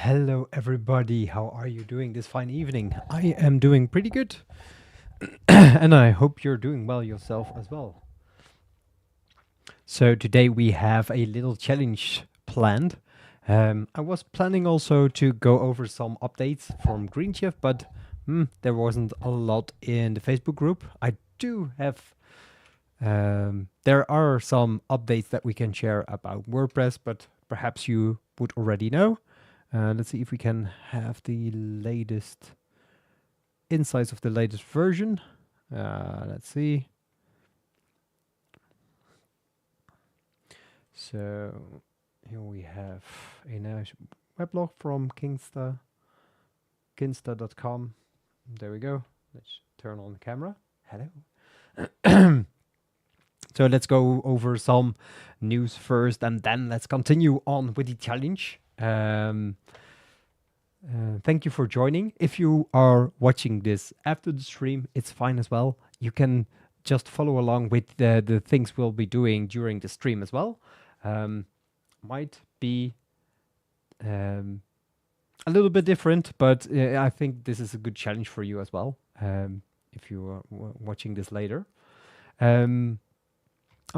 Hello, everybody. How are you doing this fine evening? I am doing pretty good, and I hope you're doing well yourself as well. So, today we have a little challenge planned. I was planning also to go over some updates from GreenShift, but there wasn't a lot in the Facebook group. I do have, there are some updates that we can share about WordPress, but perhaps you would already know. Let's see if we can have the latest insights of the latest version. Let's see. So here we have a nice weblog from kinsta.com. There we go. Let's turn on the camera. Hello. So let's go over some news first, and then let's continue on with the challenge. Thank you for joining. If you are watching this after the stream, it's fine as well. You can just follow along with the things we'll be doing during the stream as well. Might be a little bit different, but I think this is a good challenge for you as well, if you are watching this later. Oh,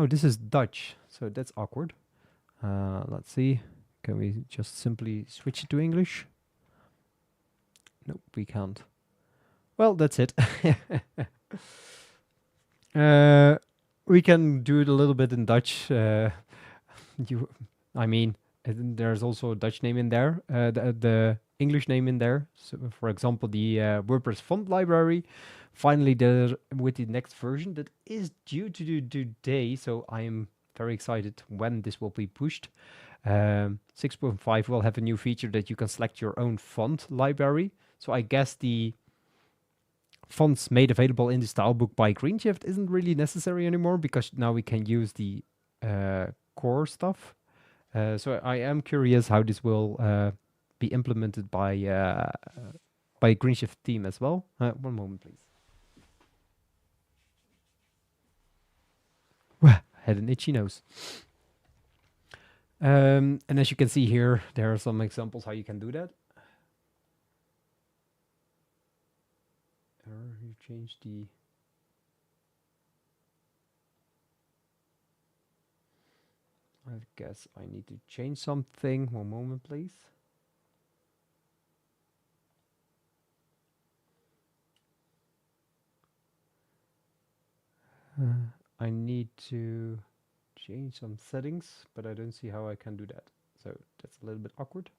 this is Dutch, so that's awkward. Let's see. Can we just simply switch it to English? Nope, we can't. Well, that's it. We can do it a little bit in Dutch. I mean, there's also a Dutch name in there, the English name in there. So, for example, the WordPress font library. Finally, with the next version that is due to do today. So I am very excited when this will be pushed. 6.5 will have a new feature that you can select your own font library. So I guess the fonts made available in the stylebook by GreenShift isn't really necessary anymore because now we can use the core stuff. So I am curious how this will be implemented by GreenShift team as well. One moment, please. Had an itchy nose. And as you can see here, there are some examples how you can do that. You change the... I guess I need to change something. One moment, please. I need to change some settings, but I don't see how I can do that. So that's a little bit awkward.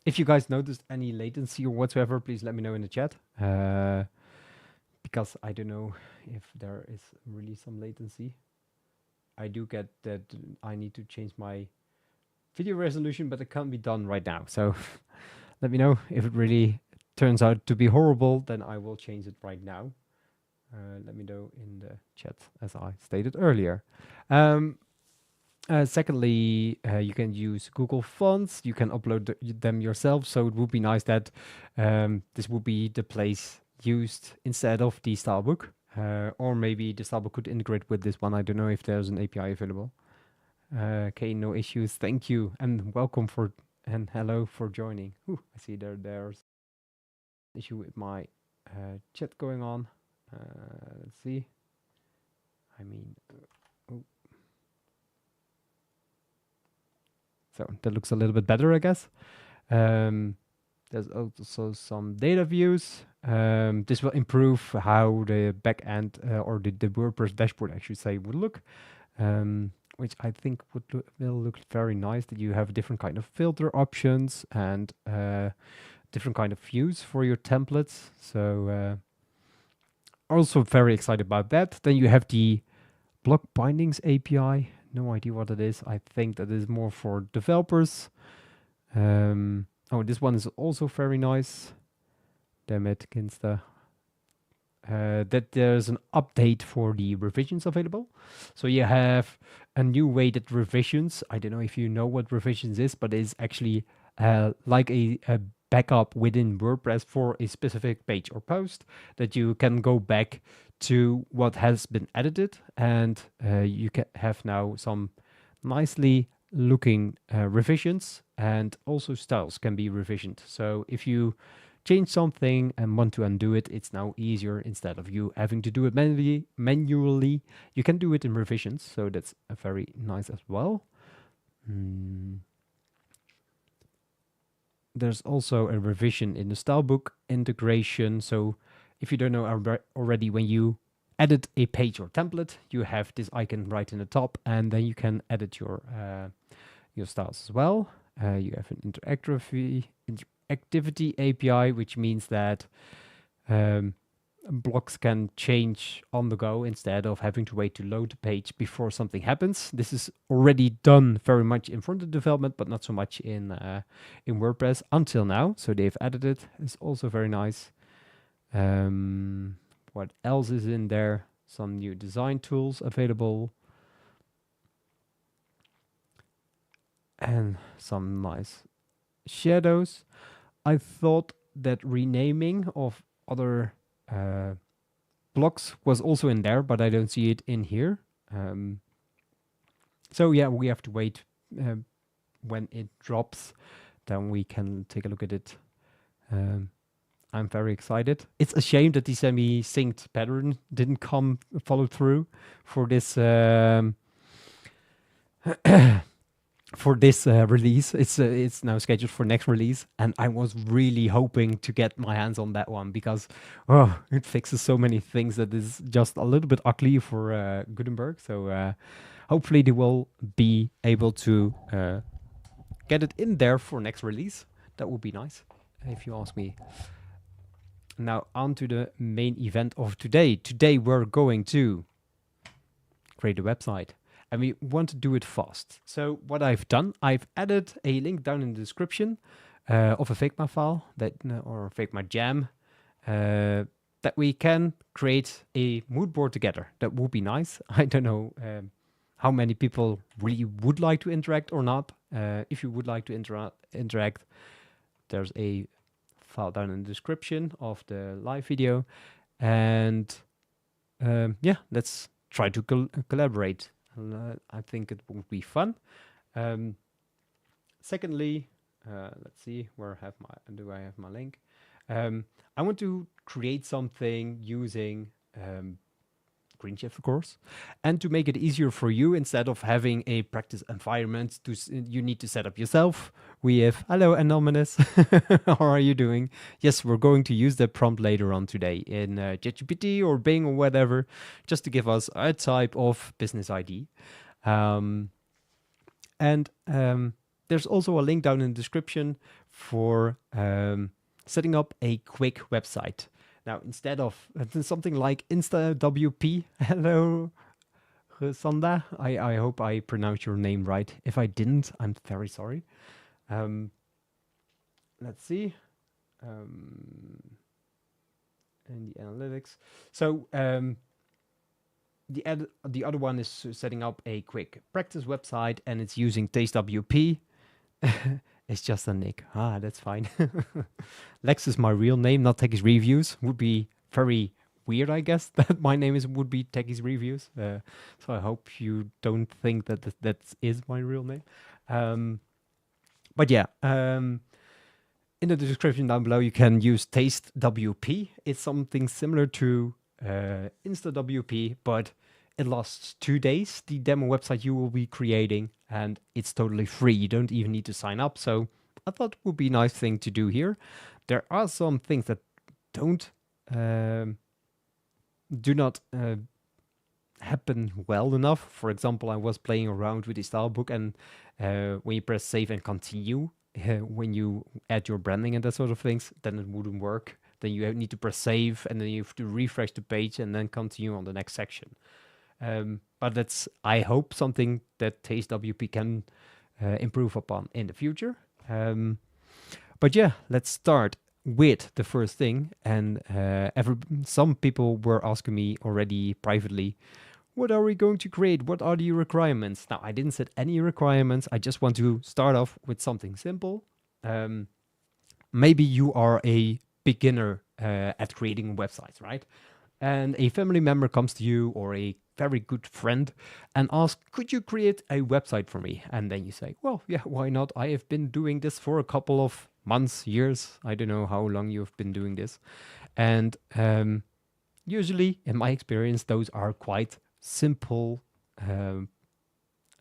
If you guys noticed any latency or whatsoever, please let me know in the chat. Because I don't know if there is really some latency. I do get that I need to change my video resolution, but it can't be done right now. So let me know if it really turns out to be horrible, then I will change it right now. Let me know in the chat, as I stated earlier. Secondly, you can use Google Fonts. You can upload them yourself. So it would be nice that this would be the place used instead of the stylebook. Or maybe the stylebook could integrate with this one. I don't know if there's an API available. Okay, no issues. Thank you. And welcome and hello for joining. Ooh, I see there's an issue with my chat going on. Let's see. I mean... So that looks a little bit better, I guess. There's also some data views. This will improve how the backend or the WordPress dashboard, I should say, would look, which I think will look very nice. That you have different kind of filter options and different kind of views for your templates. So also very excited about that. Then you have the block bindings API. No idea what it is. I think that is more for developers. Oh, this one is also very nice. Damn it, Kinsta. That there's an update for the revisions available. So you have a new way that revisions, I don't know if you know what revisions is, but it's actually like a backup within WordPress for a specific page or post that you can go back to what has been edited, and you can have now some nicely looking revisions, and also styles can be revisioned. So if you change something and want to undo it, it's now easier. Instead of you having to do it manually, you can do it in revisions. So that's very nice as well. There's also a revision in the stylebook integration. So if you don't know already, when you edit a page or template, you have this icon right in the top, and then you can edit your styles as well. You have an interactivity API, which means that blocks can change on the go instead of having to wait to load the page before something happens. This is already done very much in front-end development, but not so much in WordPress until now. So they've added it. It's also very nice. What else is in there? Some new design tools available. And some nice shadows. I thought that renaming of other blocks was also in there, but I don't see it in here. So yeah, we have to wait when it drops, then we can take a look at it. I'm very excited. It's a shame that the semi-synced pattern didn't follow through for this for this release. It's now scheduled for next release, and I was really hoping to get my hands on that one, because it fixes so many things that is just a little bit ugly for Gutenberg. So hopefully they will be able to get it in there for next release. That would be nice, if you ask me. Now on to the main event of today. Today we're going to create a website, and we want to do it fast. So what I've done, I've added a link down in the description of a Figma file or FigmaJam that we can create a mood board together. That would be nice. I don't know how many people really would like to interact or not. If you would like to interact, there's a file down in the description of the live video. And yeah, let's try to collaborate. I think it will be fun. Secondly, let's see, do I have my link? I want to create something using Greenshift, of course, and to make it easier for you, instead of having a practice environment you need to set up yourself. We have, hello anonymous, how are you doing? Yes, we're going to use that prompt later on today in ChatGPT or Bing or whatever, just to give us a type of business ID. And there's also a link down in the description for setting up a quick website. Now, instead of something like InstaWP, hello, Sanda. I hope I pronounced your name right. If I didn't, I'm very sorry. Let's see. And the analytics. So the other one is setting up a quick practice website, and it's using TasteWP. It's just a nick. That's fine. Lex is my real name, not Techie's Reviews. Would be very weird, I guess, that my name would be Techie's Reviews. So I hope you don't think that is my real name. But yeah, in the description down below, you can use TasteWP. It's something similar to InstaWP, but it lasts 2 days, the demo website you will be creating, and it's totally free. You don't even need to sign up. So I thought it would be a nice thing to do here. There are some things that do not happen well enough. For example, I was playing around with the style book, and when you press save and continue, when you add your branding and that sort of things, then it wouldn't work. Then you need to press save, and then you have to refresh the page and then continue on the next section. But that's, I hope, something that TasteWP can improve upon in the future. But yeah, let's start with the first thing. And some people were asking me already privately, what are we going to create? What are the requirements? Now, I didn't set any requirements. I just want to start off with something simple. Maybe you are a beginner at creating websites, right? and a family member comes to you or a very good friend and asks, could you create a website for me? And then you say, well, yeah, why not? I have been doing this for a couple of months, years. I don't know how long you've been doing this. And usually, in my experience, those are quite simple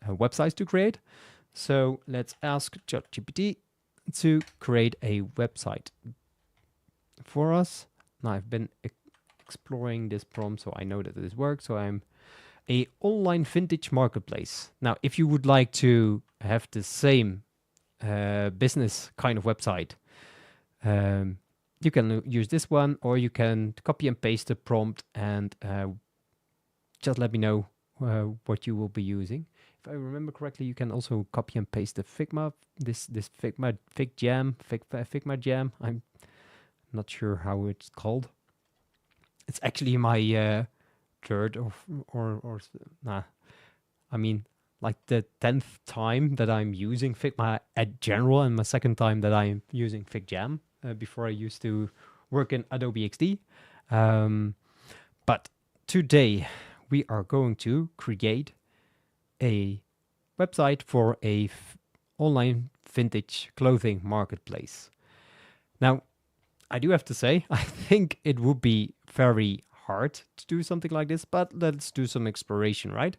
websites to create. So let's ask ChatGPT to create a website for us. Now I've been exploring this prompt, so I know that this works. So I'm a online vintage marketplace. Now, if you would like to have the same business kind of website, you can use this one, or you can copy and paste the prompt and just let me know what you will be using. If I remember correctly, you can also copy and paste the Figma, this FigJam. I'm not sure how it's called. It's actually my third I mean, like the 10th time that I'm using Figma at general, and my second time that I'm using FigJam. Before I used to work in Adobe XD. But today we are going to create a website for a online vintage clothing marketplace. Now, I do have to say, I think it would be very hard to do something like this, but let's do some exploration, right?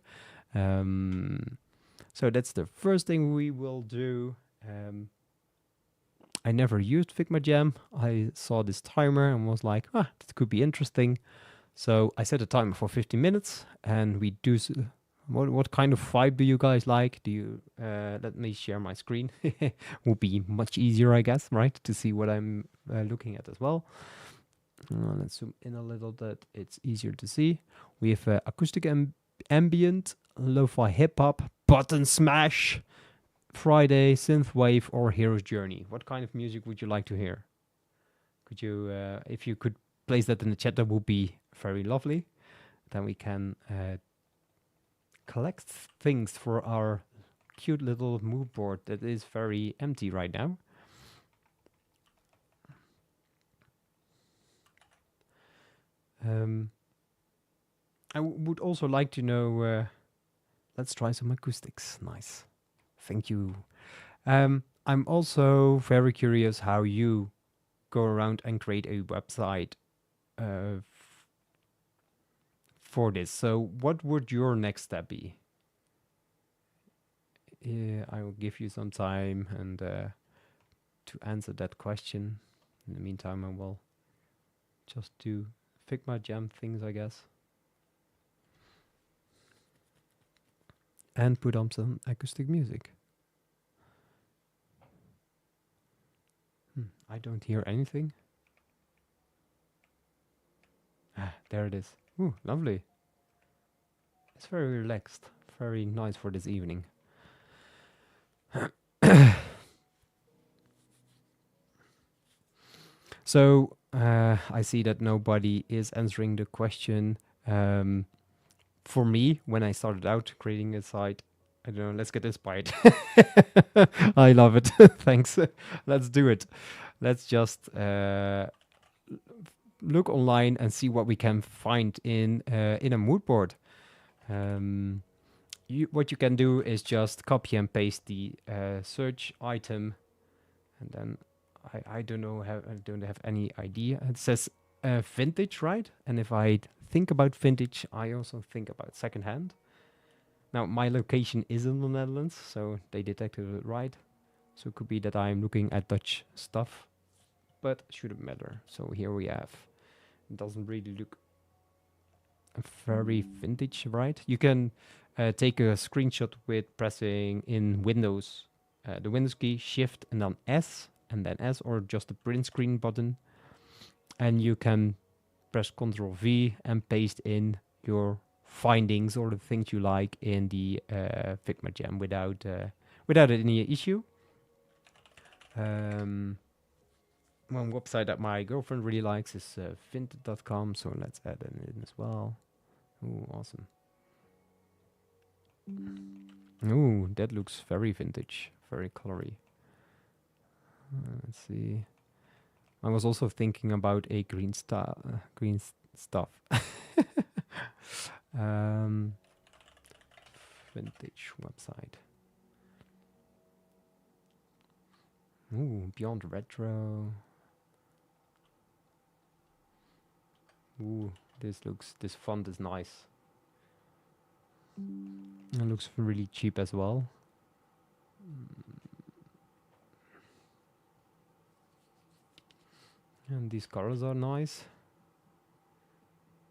So that's the first thing we will do. I never used FigmaJam. I saw this timer and was like, that could be interesting. So I set a timer for 15 minutes and we do... What kind of vibe do you guys like? Do you... let me share my screen. Would be much easier, I guess, right? To see what I'm looking at as well. Let's zoom in a little bit. It's easier to see. We have acoustic ambient, lo-fi hip-hop, button smash, Friday, synthwave, or hero's journey. What kind of music would you like to hear? Could you, if you could place that in the chat, that would be very lovely. Then we can collect things for our cute little mood board that is very empty right now. I would also like to know, let's try some acoustics. Nice. Thank you. I'm also very curious how you go around and create a website for this. So what would your next step be? I will give you some time and to answer that question. In the meantime, I will just do FigmaJam things, I guess. And put on some acoustic music. I don't hear anything. There it is. Ooh, lovely. It's very relaxed. Very nice for this evening. So I see that nobody is answering the question. For me, when I started out creating a site, I don't know, let's get inspired. I love it. Thanks. Let's do it. Let's just look online and see what we can find in a mood board. What you can do is just copy and paste the search item, and then I don't have any idea. It says vintage, right? And if I think about vintage, I also think about secondhand. Now my location is in the Netherlands, so they detected it right. So it could be that I'm looking at Dutch stuff, but it shouldn't matter. So here we have. It doesn't really look very vintage, right? You can take a screenshot with pressing in Windows, the Windows key, Shift and then S, or just the print screen button. And you can press Ctrl V and paste in your findings or the things you like in the FigmaJam without any issue. One website that my girlfriend really likes is vinted.com, so let's add it in as well. Ooh, awesome. Ooh, that looks very vintage, very colory. Let's see. I was also thinking about a green stuff. um, Vintage website. Ooh, Beyond Retro. Ooh, this font is nice. It looks really cheap as well. And these colors are nice.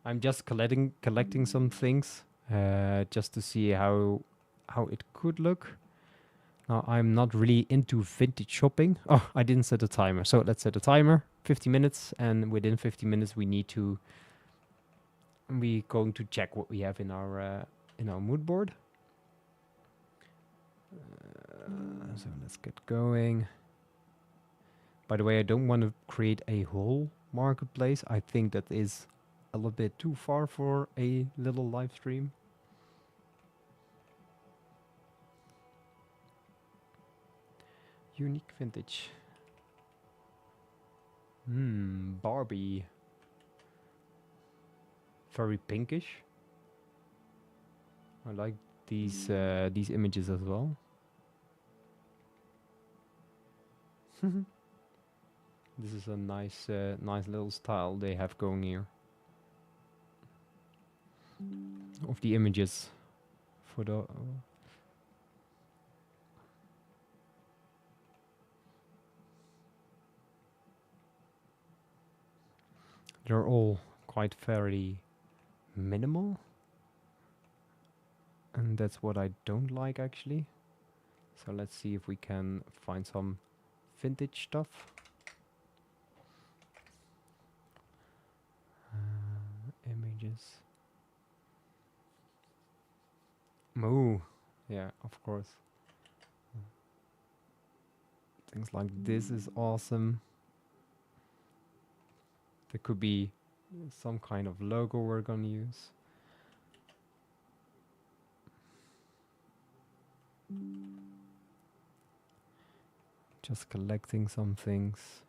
I'm just collecting some things just to see how it could look. Now I'm not really into vintage shopping. Oh, I didn't set a timer. So let's set a timer. 50 minutes, and within 50 minutes we're going to check what we have in our mood board. So let's get going. By the way, I don't want to create a whole marketplace. I think that is a little bit too far for a little live stream. Unique vintage. Barbie. Very pinkish. I like these images as well. This is a nice little style they have going here of the images for the. They're all quite fairly minimal, and that's what I don't like actually. So let's see if we can find some vintage stuff. Images. Moo. Yeah, of course. Things like this is awesome. There could be some kind of logo we're gonna use. Just collecting some things.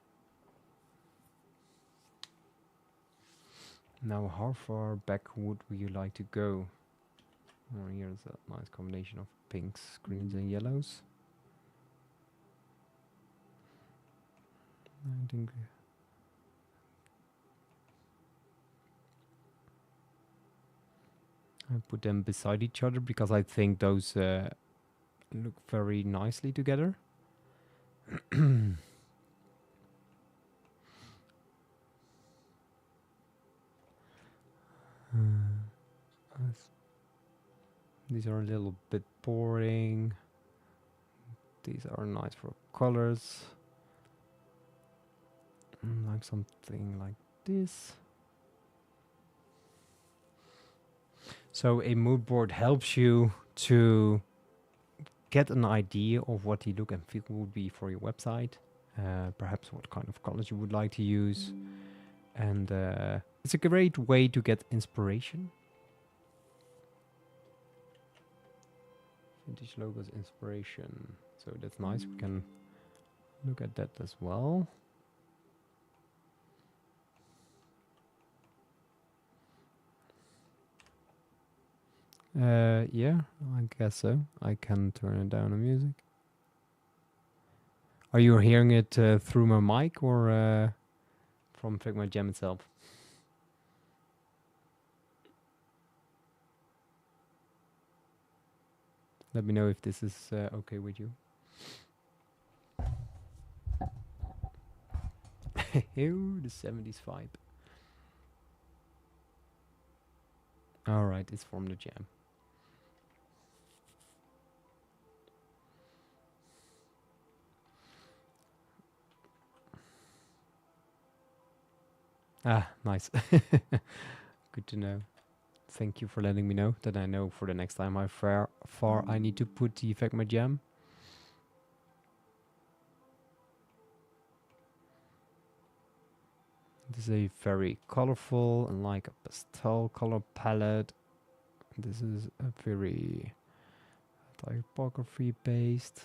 Now, how far back would you like to go? Oh, here's a nice combination of pinks, greens, and yellows. I think I put them beside each other because I think those look very nicely together. These are a little bit boring. These are nice for colors. Like something like this. So a mood board helps you to get an idea of what the look and feel would be for your website. Perhaps what kind of colors you would like to use. And it's a great way to get inspiration. Vintage logos inspiration. So that's nice. We can look at that as well. Yeah, I guess so. I can turn it down the music. Are you hearing it through my mic or from FigmaJam itself? Let me know if this is okay with you. Ew, the 70s vibe. Alright, it's from the jam. Ah, nice. Good to know. Thank you for letting me know, that I know for the next time how far I need to put the FigmaJam. This is a very colorful and like a pastel color palette. This is a very typography based.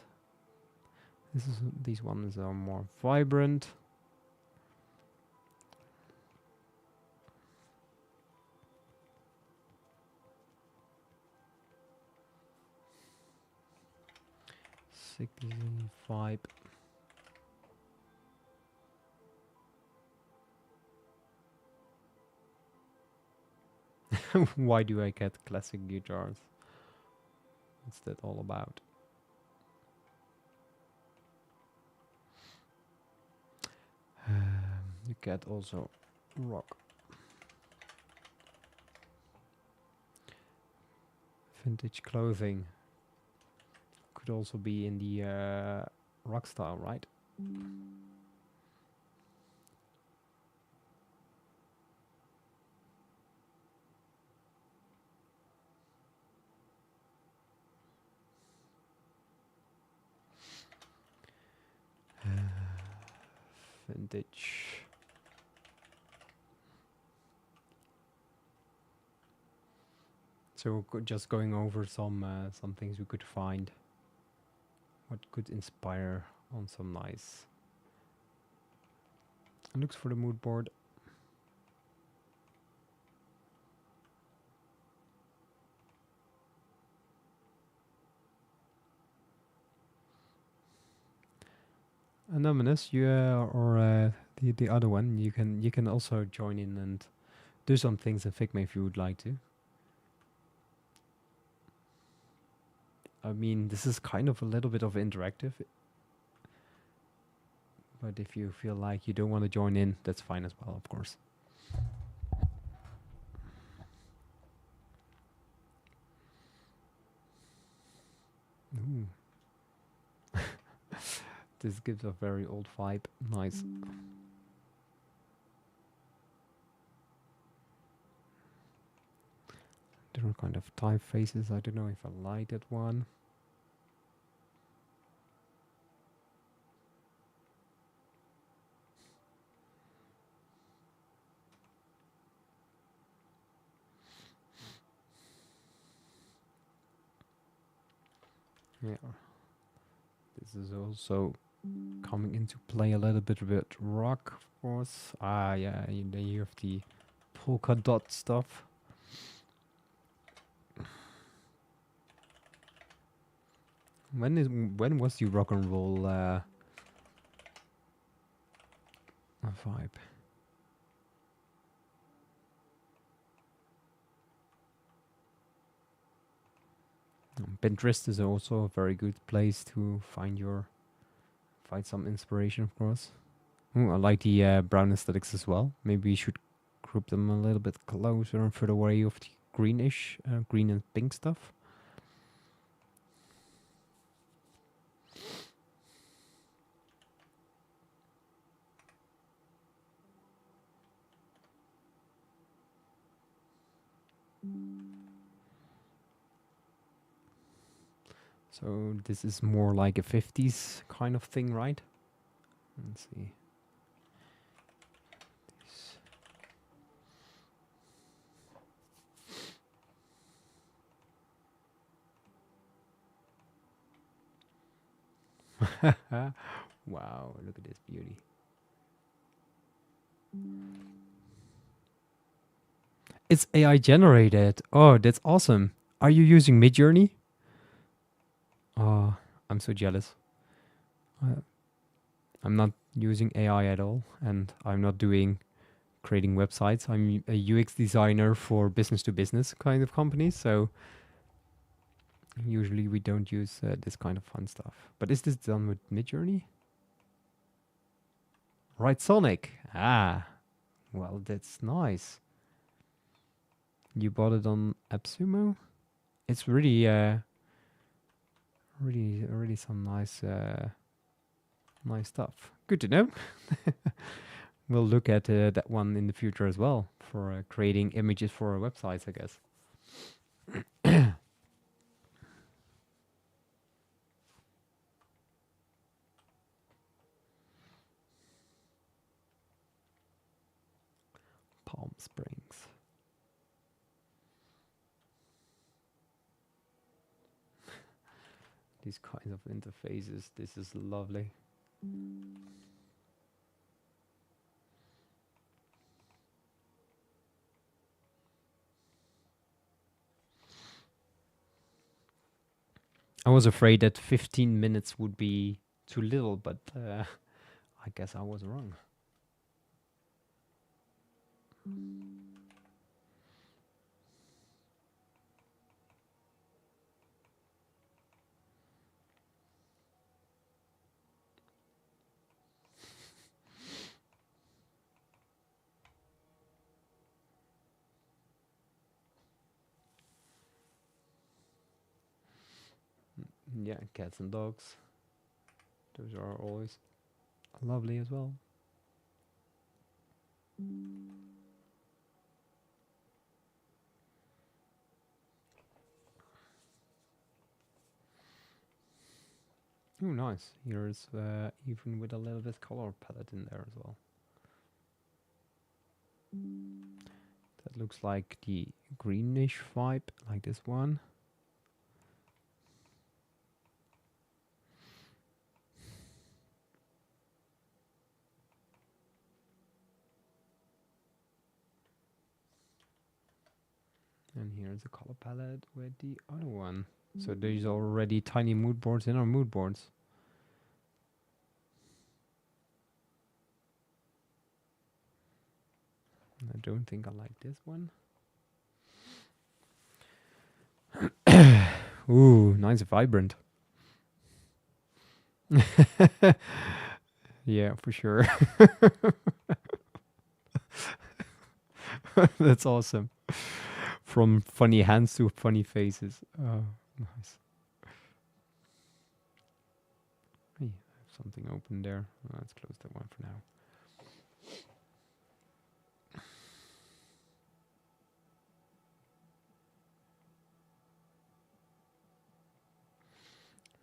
These ones are more vibrant. Classic vibe. Why do I get classic guitars? What's that all about? You get also rock. Vintage clothing. Could also be in the rock style, right? Vintage. So just going over some things we could find. What could inspire on some nice. Looks for the mood board. Anonymous, you or the other one, you can also join in and do some things in Figma if you would like to. I mean, this is kind of a little bit of interactive, but if you feel like you don't want to join in, that's fine as well, of course. Ooh. This gives a very old vibe. Nice. Different kind of typefaces. I don't know if I like that one. Yeah. This is also coming into play a little bit with rock, of course. Ah, yeah, then you have the polka dot stuff. When was the rock and roll vibe? Pinterest is also a very good place to find some inspiration, of course. Ooh, I like the brown aesthetics as well. Maybe we should group them a little bit closer and further away of the greenish, green and pink stuff. So this is more like a 50s kind of thing, right? Let's see. Wow, look at this beauty. It's AI generated. Oh, that's awesome. Are you using Midjourney? Oh, I'm so jealous. I'm not using AI at all, and I'm not creating websites. I'm a UX designer for business to business kind of companies, so usually we don't use this kind of fun stuff. But is this done with Midjourney? Right, Sonic. Ah, well, that's nice. You bought it on AppSumo? It's really, really some nice, nice stuff. Good to know. We'll look at that one in the future as well for creating images for our websites, I guess. Palm Springs. These kinds of interfaces. This is lovely. I was afraid that 15 minutes would be too little, but I guess I was wrong. Yeah, cats and dogs. Those are always lovely as well. Oh, nice. Here's even with a little bit color palette in there as well. That looks like the greenish vibe, like this one. And here's a color palette with the other one. So there's already tiny mood boards in our mood boards. I don't think I like this one. Ooh, nice vibrant. Yeah, for sure. That's awesome. From funny hands to funny faces. Oh, nice. Hey, I have something open there. Let's close that one for now.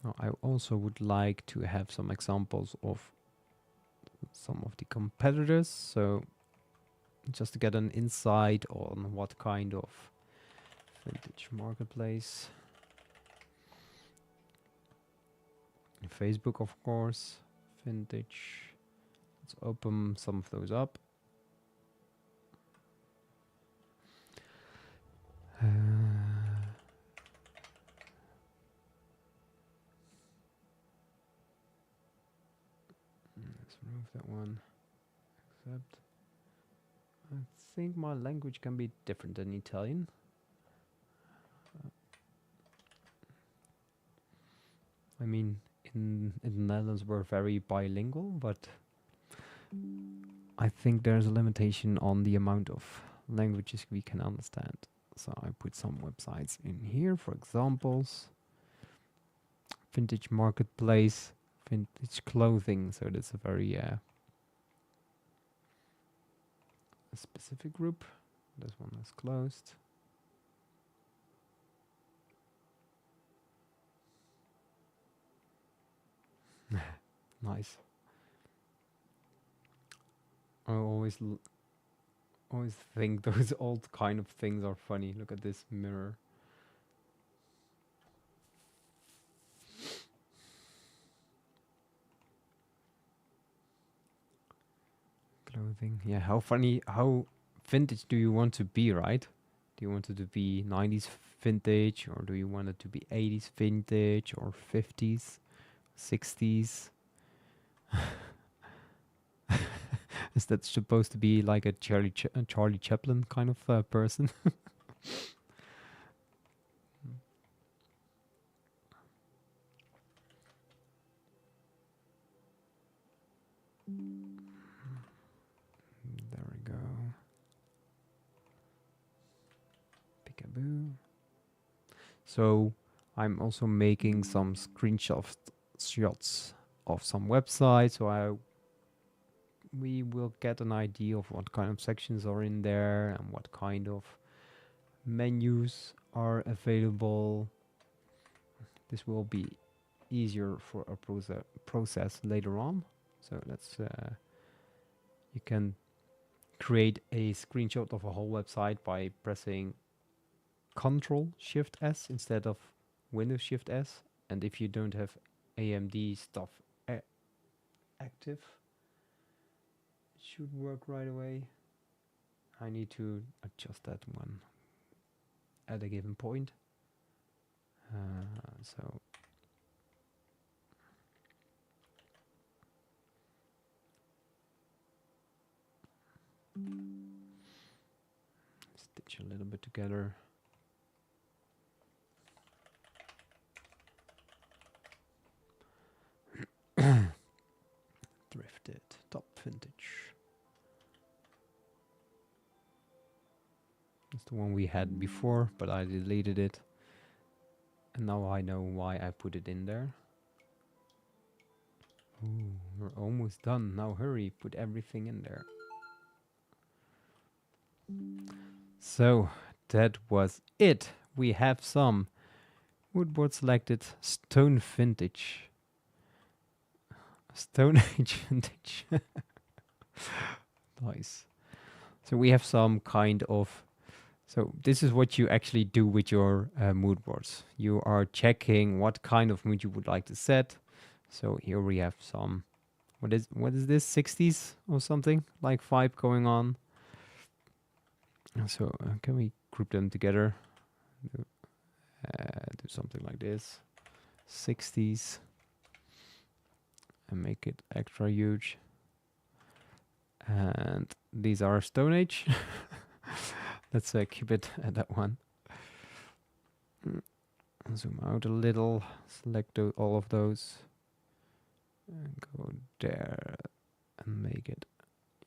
Now, I also would like to have some examples of some of the competitors. So just to get an insight on what kind of vintage marketplace. Facebook, of course. Vintage. Let's open some of those up. Let's remove that one. Accept. I think my language can be different than Italian. I mean, in the Netherlands we're very bilingual, but I think there's a limitation on the amount of languages we can understand. So I put some websites in here for examples. Vintage marketplace, vintage clothing. So that's a very a specific group. This one is closed. Nice. I always think those old kind of things are funny. Look at this mirror. Clothing. Yeah, how funny, how vintage do you want to be, right? Do you want it to be 90s vintage, or do you want it to be 80s vintage, or 50s, 60s? Is that supposed to be like a Charlie Chaplin kind of person? There we go. Peekaboo. So I'm also making some screenshots of some websites, so we will get an idea of what kind of sections are in there and what kind of menus are available. This will be easier for a process later on. So let's you can create a screenshot of a whole website by pressing Ctrl Shift S instead of Windows Shift S. And if you don't have AMD stuff active, it should work right away. I need to adjust that one at a given point. So Stitch a little bit together. Thrifted top vintage. It's the one we had before, but I deleted it. And now I know why I put it in there. Ooh, we're almost done. Now hurry, put everything in there. So that was it. We have some woodboard selected, stone vintage. Stone Age vintage. Nice. So we have some kind of... So this is what you actually do with your mood boards. You are checking what kind of mood you would like to set. So here we have some... What is this? 60s or something? Like vibe going on. So can we group them together? Do something like this. 60s. And make it extra huge. And these are Stone Age. Let's keep it at that one. Zoom out a little. Select all of those. And go there. And make it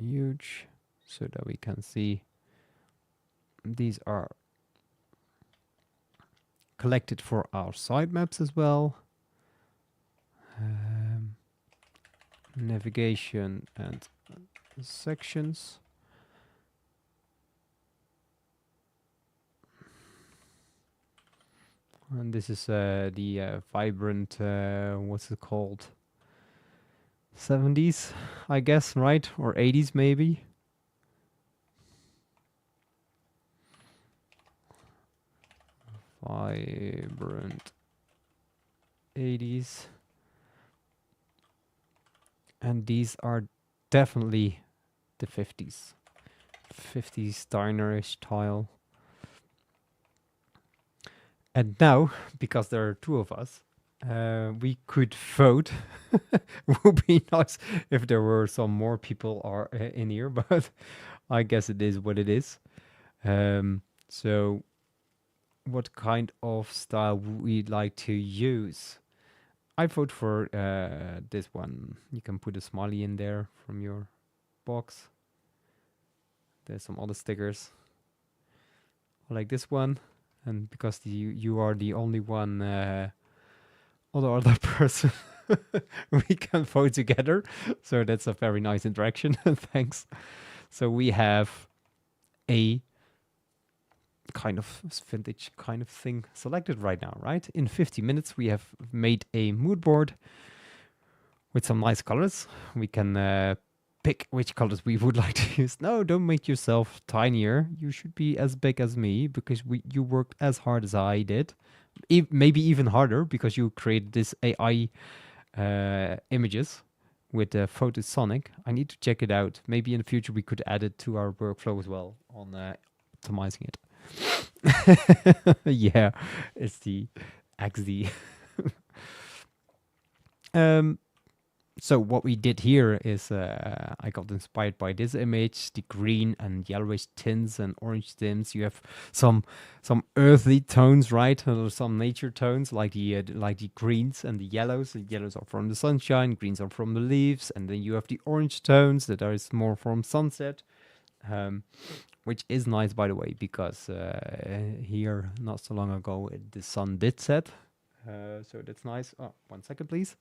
huge. So that we can see. These are collected for our sitemaps as well. Navigation and sections. And this is the vibrant, what's it called? 70s, I guess, right? Or 80s maybe. Vibrant 80s. And these are definitely the 50s. 50s Dinerish style. And now, because there are two of us, we could vote. Would be nice if there were some more people are in here, but I guess it is what it is. So what kind of style would we like to use? I vote for this one. You can put a smiley in there from your box. There's some other stickers. I like this one. And because you are the only one other person, we can vote together. So that's a very nice interaction. Thanks. So we have a kind of vintage kind of thing selected right now, right? In 50 minutes, we have made a mood board with some nice colors. We can pick which colors we would like to use. No, don't make yourself tinier. You should be as big as me because you worked as hard as I did. Maybe even harder because you created this AI images with Photosonic. I need to check it out. Maybe in the future we could add it to our workflow as well on optimizing it. Yeah, it's the XD. So what we did here is I got inspired by this image, the green and yellowish tints and orange tints. You have some earthy tones, right? Or some nature tones like the greens and the yellows. The yellows are from the sunshine, greens are from the leaves, and then you have the orange tones that are more from sunset. Which is nice, by the way, because here not so long ago the sun did set, so that's nice. Oh, 1 second, please.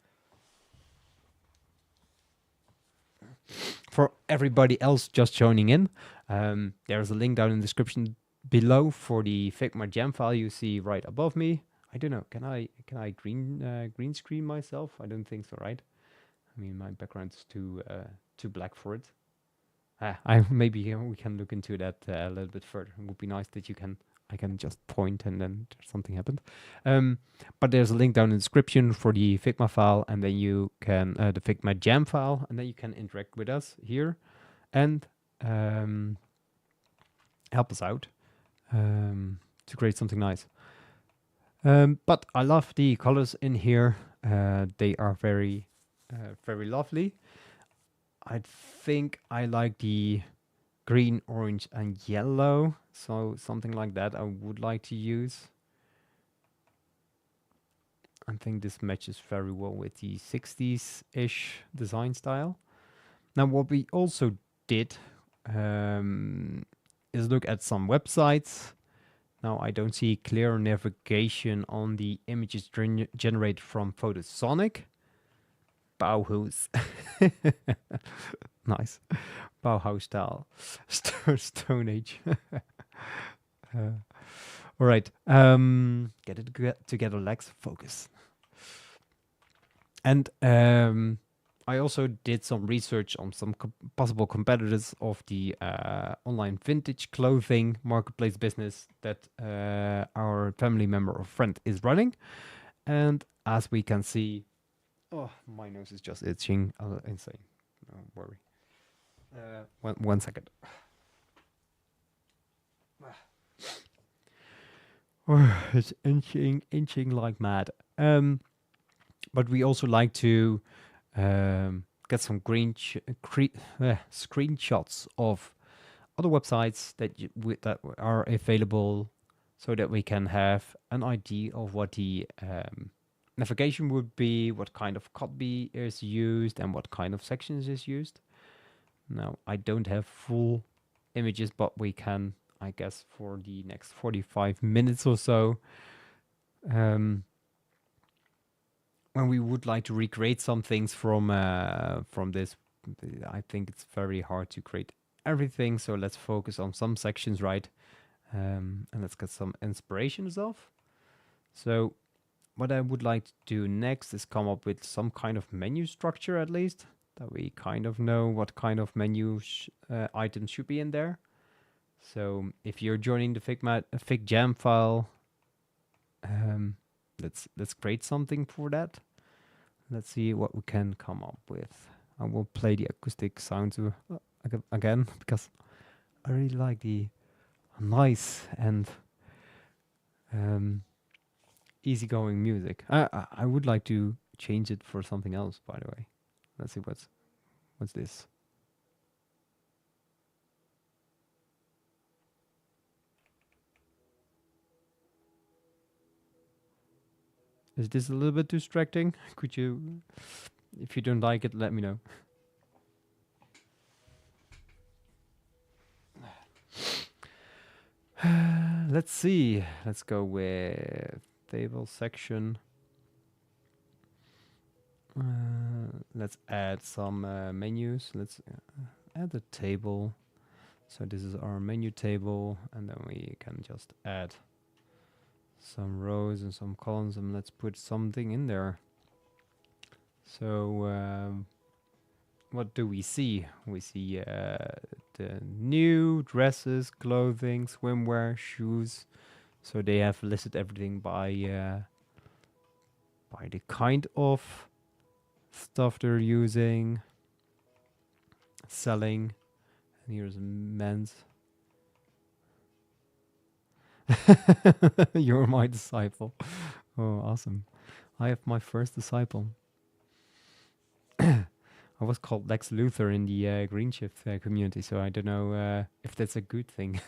For everybody else just joining in, there's a link down in the description below for the FigmaJam file you see right above me. I don't know, can I green screen myself? I don't think so, right? I mean, my background is too black for it. Maybe we can look into that a little bit further. It would be nice that I can just point and then something happened. But there's a link down in the description for the Figma file, and then you can the FigmaJam file, and then you can interact with us here and help us out to create something nice. But I love the colors in here. They are very lovely. I think I like the green, orange, and yellow. So something like that I would like to use. I think this matches very well with the 60s-ish design style. Now, what we also did is look at some websites. Now, I don't see clear navigation on the images generated from Photosonic. Bauhaus. Nice. Bauhaus style. Stone Age. All right. Get it together, Lex. Focus. And I also did some research on some possible competitors of the online vintage clothing marketplace business that our family member or friend is running. And as we can see, oh, my nose is just itching. Insane. Don't worry. One second. It's inching like mad. But we also like to get some screenshots of other websites that are available, so that we can have an idea of what the navigation would be, what kind of copy is used, and what kind of sections is used. Now, I don't have full images, but we can, I guess, for the next 45 minutes or so, when we would like to recreate some things from this, I think it's very hard to create everything. So let's focus on some sections, right? And let's get some inspirations off. So what I would like to do next is come up with some kind of menu structure, at least, that we kind of know what kind of menu items should be in there. So if you're joining the FigJam file, let's create something for that. Let's see what we can come up with. I will play the acoustic sounds again, because I really like the nice and easygoing music. I would like to change it for something else, by the way. Let's see what's this. Is this a little bit distracting? Could you, if you don't like it, let me know. Let's see. Let's go with table section. Let's add some menus. Let's add a table. So this is our menu table, and then we can just add some rows and some columns, and let's put something in there. So what do we see? We see the new dresses, clothing, swimwear, shoes. So they have listed everything by the kind of stuff they're using, selling. And here's men's. You're my disciple. Oh, awesome. I have my first disciple. I was called Lex Luthor in the greenshift community, so I don't know if that's a good thing.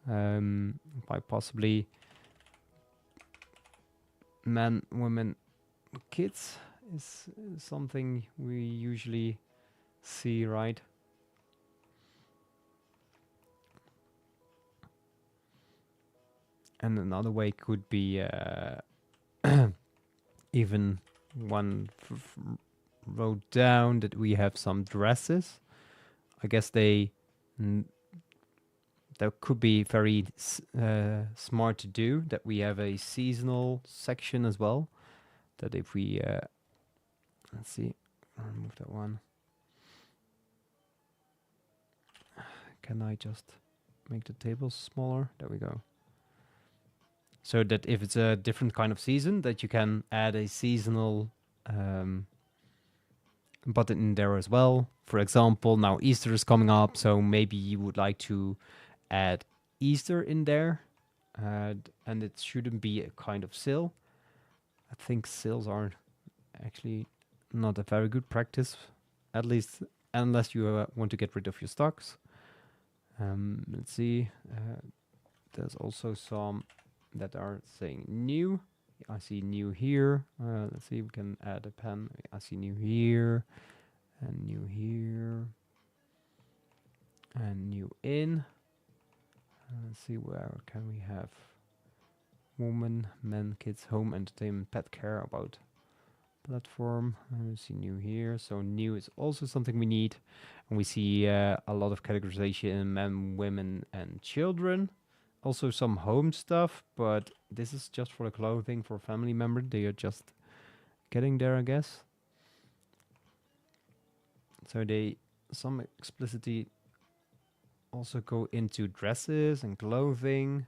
By possibly men, women, kids is something we usually see, right? And another way could be even one row down that we have some dresses. I guess that could be very smart to do, that we have a seasonal section as well. That if we, let's see, I'll remove that one. Can I just make the table smaller? There we go. So that if it's a different kind of season, that you can add a seasonal button in there as well. For example, now Easter is coming up, so maybe you would like to add Easter in there, and it shouldn't be a kind of sale. I think sales are actually not a very good practice, at least unless you want to get rid of your stocks. Let's see. There's also some that are saying new. I see new here. Let's see, we can add a pen. I see new here, and new here, and new in. Let's see, where can we have woman, men, kids, home, entertainment, pet care, about platform. I see new here. So new is also something we need. And we see a lot of categorization in men, women, and children. Also some home stuff, but this is just for the clothing for family member. They are just getting there, I guess. So some explicitly also go into dresses and clothing,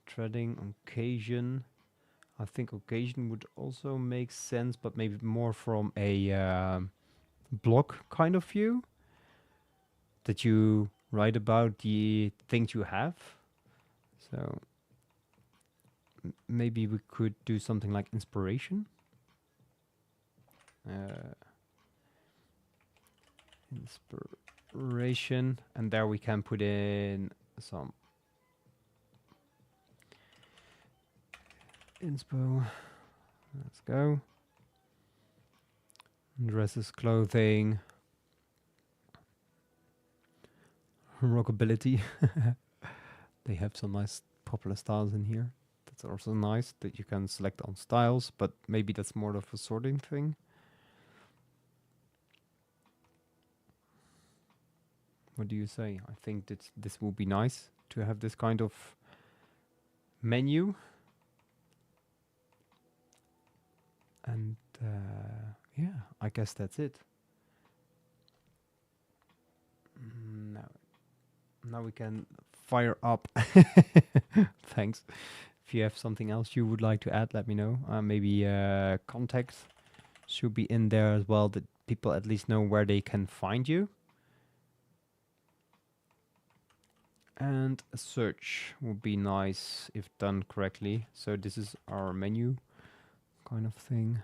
threading, occasion. I think occasion would also make sense, but maybe more from a blog kind of view, that you write about the things you have. So maybe we could do something like inspiration. Inspiration, and there we can put in some inspo. Let's go. Dresses, clothing, rockability. They have some nice popular styles in here. That's also nice that you can select on styles, but maybe that's more of a sorting thing. What do you say? I think that this will be nice to have this kind of menu. And yeah, I guess that's it. Now we can fire up. Thanks. If you have something else you would like to add, let me know. Maybe contacts should be in there as well, that people at least know where they can find you. And a search would be nice if done correctly. So this is our menu kind of thing.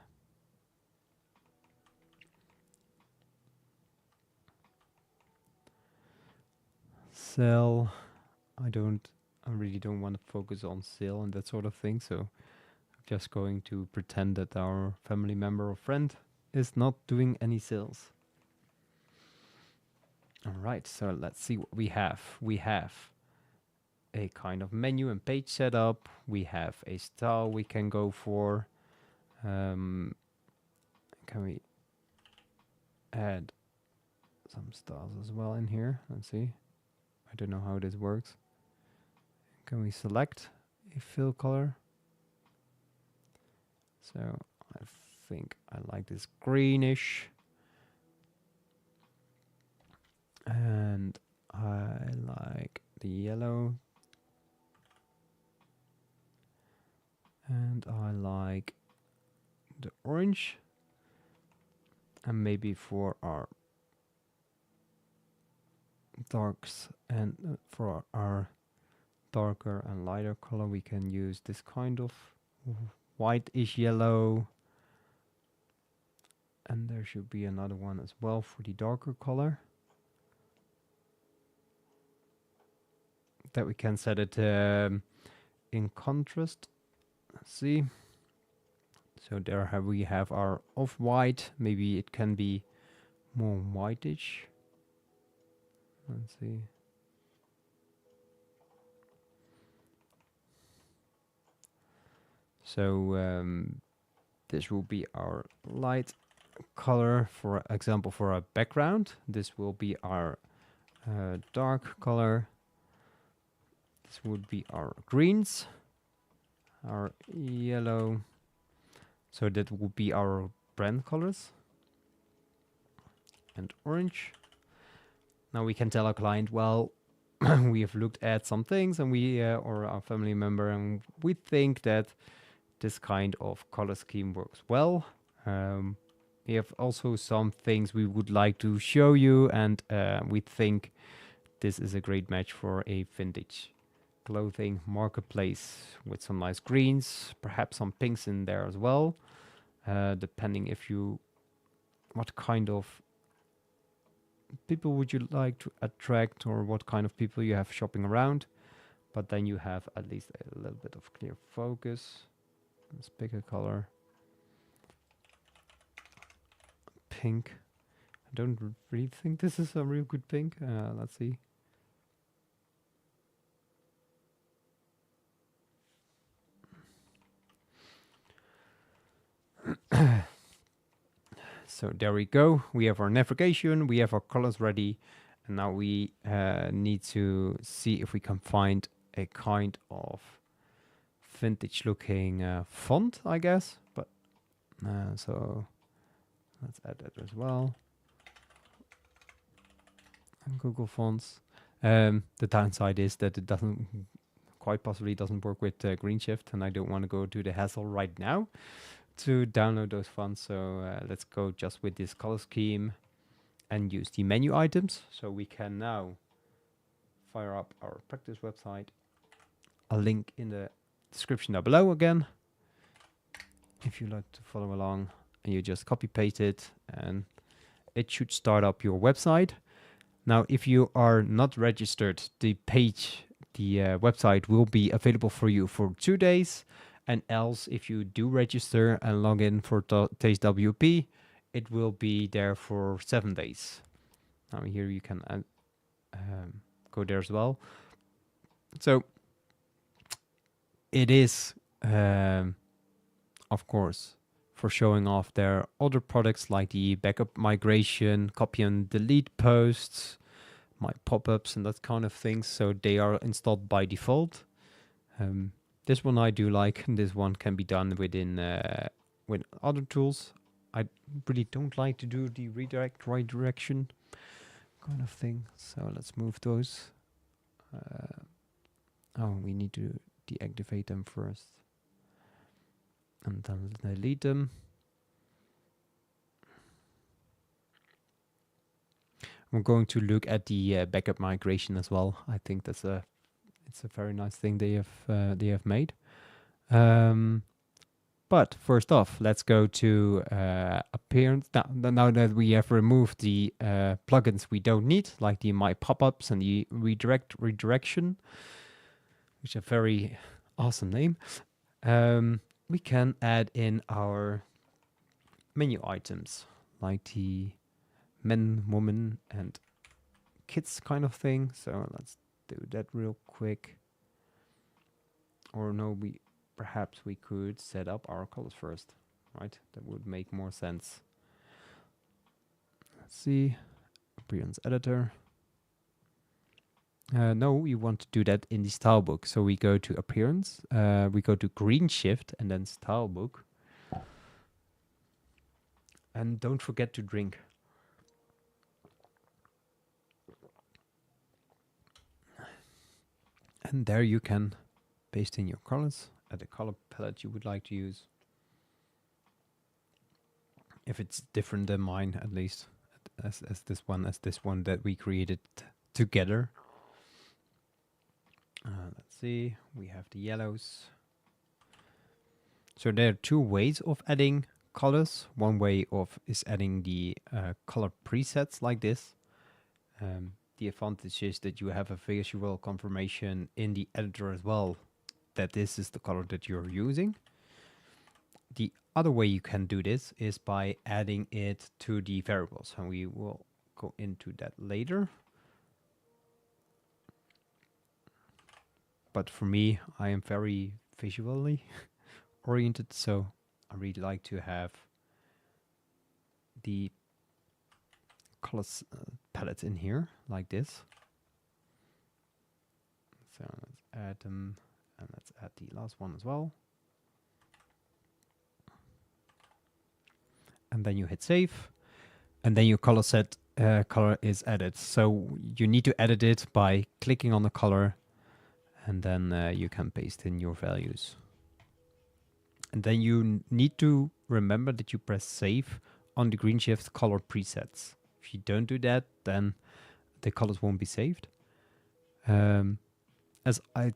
Sell. I really don't want to focus on sale and that sort of thing. So I'm just going to pretend that our family member or friend is not doing any sales. All right, so let's see what we have. We have a kind of menu and page setup. We have a style we can go for. Can we add some styles as well in here? Let's see. I don't know how this works. Can we select a fill color? So I think I like this greenish. And I like the yellow. And I like the orange. And maybe for our darks and for our darker and lighter color, we can use this kind of whitish yellow. And there should be another one as well for the darker color. That we can set it in contrast. Let's see. So there we have our off-white. Maybe it can be more whitish. Let's see. So this will be our light color, for example, for our background. This will be our dark color. This would be our greens, our yellow. So that would be our brand colors. And orange. Now we can tell our client, well, we have looked at some things and we, or our family member, and we think that this kind of color scheme works well. We have also some things we would like to show you, and we think this is a great match for a vintage clothing marketplace with some nice greens, perhaps some pinks in there as well, depending what kind of people would you like to attract, or what kind of people you have shopping around. But then you have at least a little bit of clear focus. Let's pick a color. Pink. I don't really think this is a real good pink. Let's see. So there we go. We have our navigation, we have our colors ready, and now we need to see if we can find a kind of vintage looking font, I guess. But so let's add that as well. And Google Fonts. The downside is that it doesn't, quite possibly doesn't work with GreenShift, and I don't want to go to the hassle right now to download those fonts. So let's go just with this color scheme and use the menu items. So we can now fire up our practice website. A link in the description down below again, if you like to follow along, and you just copy paste it and it should start up your website. Now, if you are not registered, the website will be available for you for 2 days. And else, if you do register and log in for Taste WP, it will be there for 7 days. Now here you can go there as well. So it is, of course, for showing off their other products like the backup migration, copy and delete posts, my pop-ups and that kind of things. So they are installed by default. This one I do like, and this one can be done within with other tools. I really don't like to do the right direction kind of thing. So let's move those. Oh, we need to deactivate them first, and then delete them. I'm going to look at the backup migration as well. I think it's a very nice thing they have made. But first off, let's go to appearance. Now that we have removed the plugins we don't need, like the my pop-ups and the redirection, which is a very awesome name, we can add in our menu items, like the men, woman, and kids kind of thing. So let's do that real quick. Or no, perhaps we could set up our colors first, right? That would make more sense. Let's see, appearance editor. No, we want to do that in the style book. So we go to appearance, we go to green shift and then style book. And don't forget to drink. And there you can paste in your colors at the color palette you would like to use. If it's different than mine, at least, as this one that we created together. Let's see, we have the yellows. So there are two ways of adding colors. One way is adding the color presets like this. The advantage is that you have a visual confirmation in the editor as well that this is the color that you're using. The other way you can do this is by adding it to the variables, and we will go into that later. But for me, I am very visually oriented, so I really like to have the colors palette in here like this. So let's add them, and let's add the last one as well. And then you hit save, and then your color set color is added. So you need to edit it by clicking on the color, and then you can paste in your values. And then you need to remember that you press save on the green shift color presets. If you don't do that, then the colors won't be saved. As I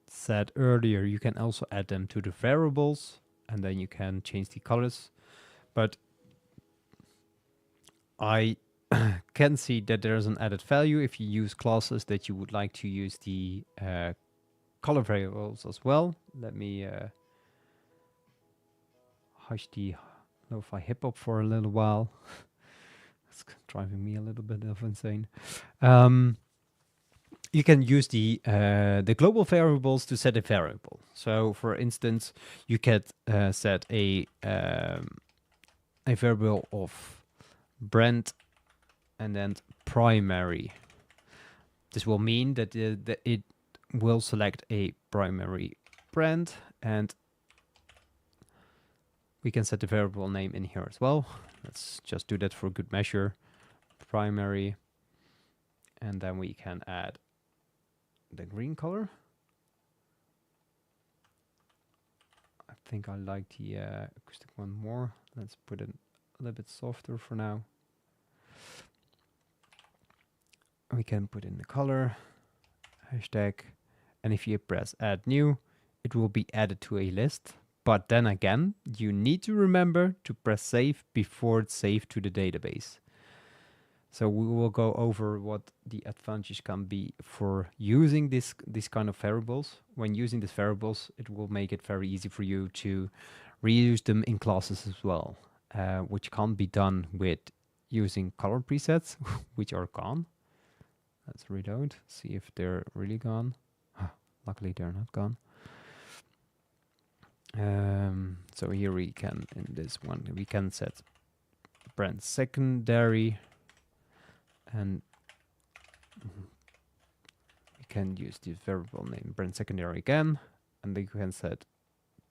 said earlier, you can also add them to the variables, and then you can change the colors. But I can see that there's an added value if you use classes that you would like to use the color variables as well. Let me hush the lo-fi hip-hop for a little while. It's driving me a little bit of insane. You can use the global variables to set a variable. So, for instance, you can set a variable of brand and then primary. This will mean that it will select a primary brand, and we can set the variable name in here as well. Let's just do that for good measure. Primary, and then we can add the green color. I think I like the acoustic one more. Let's put it a little bit softer for now. We can put in the color, hashtag, and if you press add new, it will be added to a list. But then again, you need to remember to press save before it's saved to the database. So we will go over what the advantages can be for using this kind of variables. When using these variables, it will make it very easy for you to reuse them in classes as well, which can't be done with using color presets, which are gone. Let's reload, see if they're really gone. Luckily, they're not gone. So here we can, in this one, we can set brand secondary, and we can use the variable name brand secondary again, and then you can set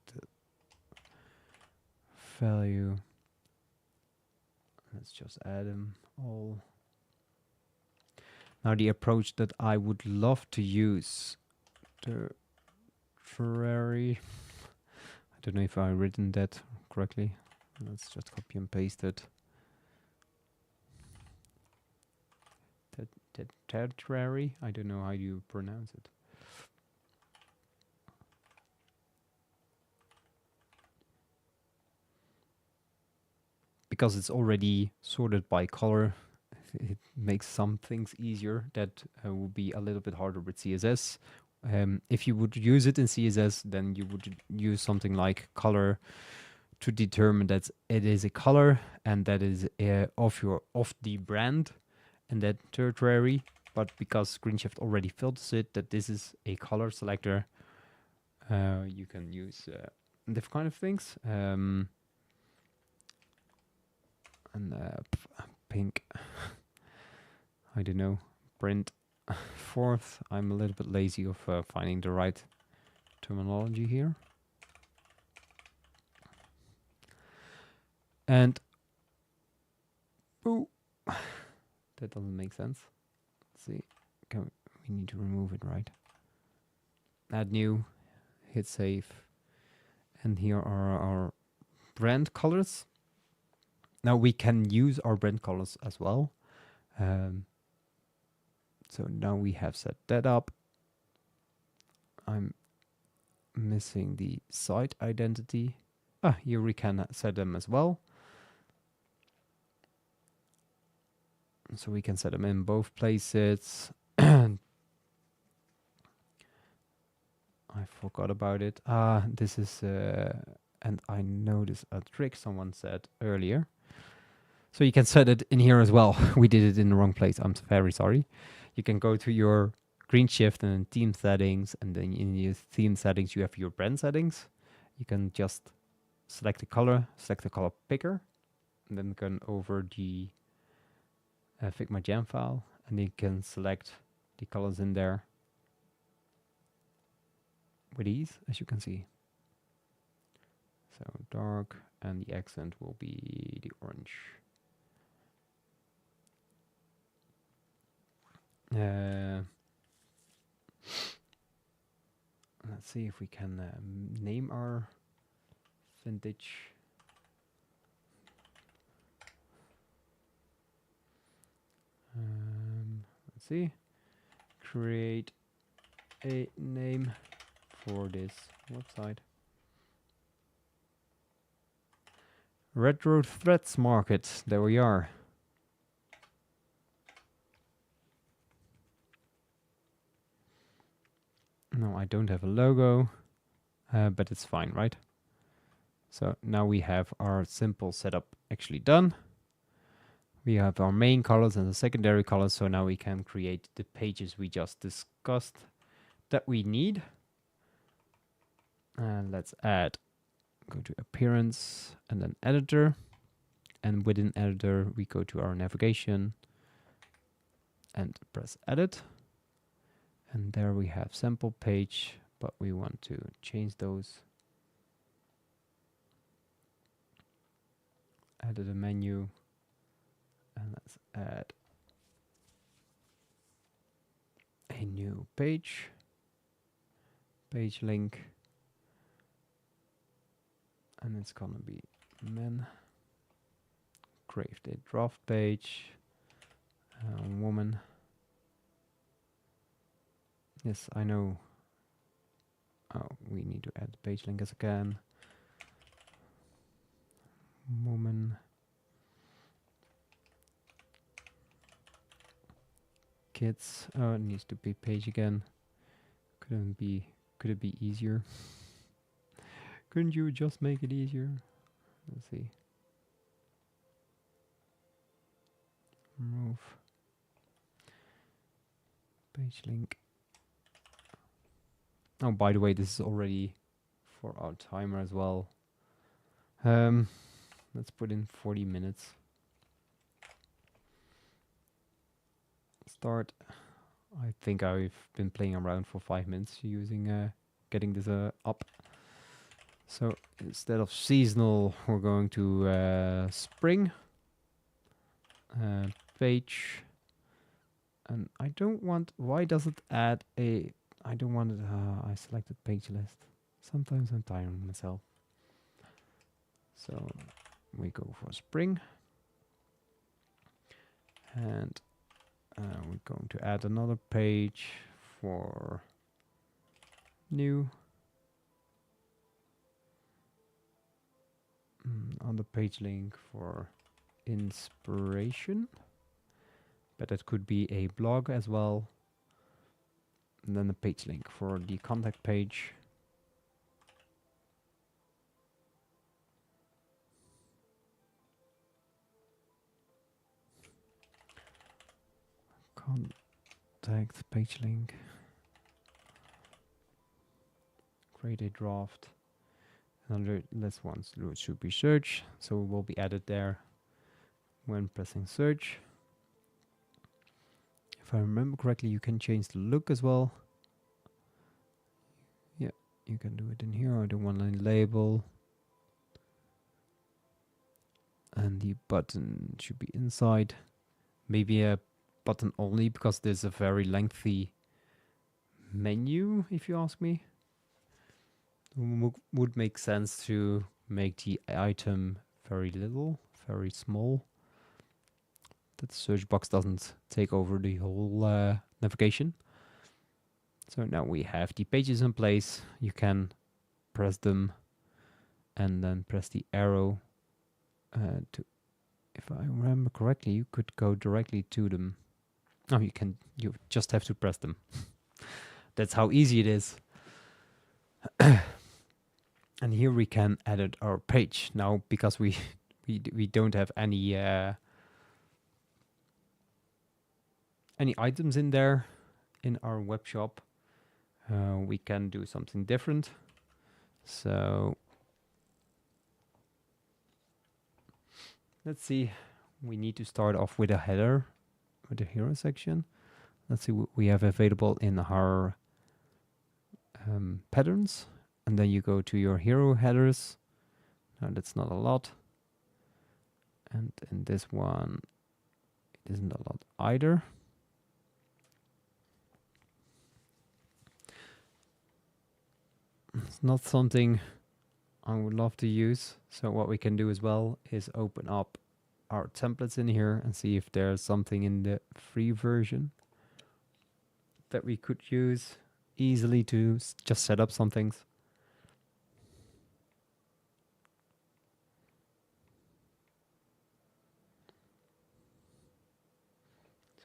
the value. Let's just add them all. Now the approach that I would love to use, the Ferrari, I don't know if I've written that correctly. Let's just copy and paste it. Tertiary, I don't know how you pronounce it. Because it's already sorted by color, it makes some things easier that will be a little bit harder with CSS. If you would use it in CSS, then you would use something like color to determine that it is a color and that is of the brand, and that tertiary. But because GreenShift already filters it that this is a color selector, you can use different kind of things. And pink, I don't know, print forth. I'm a little bit lazy of finding the right terminology here. And ooh, that doesn't make sense. Let's see, we need to remove it, right? Add new, hit save, and here are our brand colors. Now we can use our brand colors as well. So now we have set that up. I'm missing the site identity. Here we can set them as well. So we can set them in both places. I forgot about it. This is, and I noticed a trick someone said earlier. So you can set it in here as well. We did it in the wrong place. I'm very sorry. You can go to your GreenShift and then theme settings, and then in your theme settings you have your brand settings. You can just select the color picker, and then go over the FigmaJam file, and you can select the colors in there with ease, as you can see. So dark, and the accent will be the orange. Let's see if we can name our vintage. Let's see. Create a name for this website. Retro Threads Market. There we are. No, I don't have a logo, but it's fine, right? So now we have our simple setup actually done. We have our main colors and the secondary colors, so now we can create the pages we just discussed that we need. And let's add, go to appearance and then editor. And within editor, we go to our navigation and press edit. And there we have sample page, but we want to change those. Edit a menu. And let's add a new page. Page link. And it's gonna be men. Create a draft page. Woman. Yes, I know. Oh, we need to add page link as again. Woman. Kids. Oh, it needs to be page again. Could it be easier? Couldn't you just make it easier? Let's see. Remove. Page link. Oh, by the way, this is already for our timer as well. Let's put in 40 minutes. Start. I think I've been playing around for 5 minutes using getting this up. So instead of seasonal, we're going to spring. Page. And I don't want, why does it add a, I don't want it, I selected page list. Sometimes I'm tiring myself. So we go for spring. And we're going to add another page for new. On the page link for inspiration. But it could be a blog as well. And then the page link for the contact page. Contact page link. Create a draft. Another this one should be search, so it will be added there when pressing search. If I remember correctly, you can change the look as well. Yeah, you can do it in here. I don't want any label. And the button should be inside. Maybe a button only because there's a very lengthy menu, if you ask me. Would make sense to make the item very little, very small. That the search box doesn't take over the whole navigation. So now we have the pages in place. You can press them and then press the arrow to, if I remember correctly, you could go directly to them. Oh, you just have to press them. That's how easy it is. And here we can edit our page. Now, because we don't have any items in there in our web shop, we can do something different. So let's see. We need to start off with a header, with the hero section. Let's see what we have available in our patterns. And then you go to your hero headers. Now that's not a lot. And in this one, it isn't a lot either. It's not something I would love to use. So what we can do as well is open up our templates in here and see if there's something in the free version that we could use easily to just set up some things.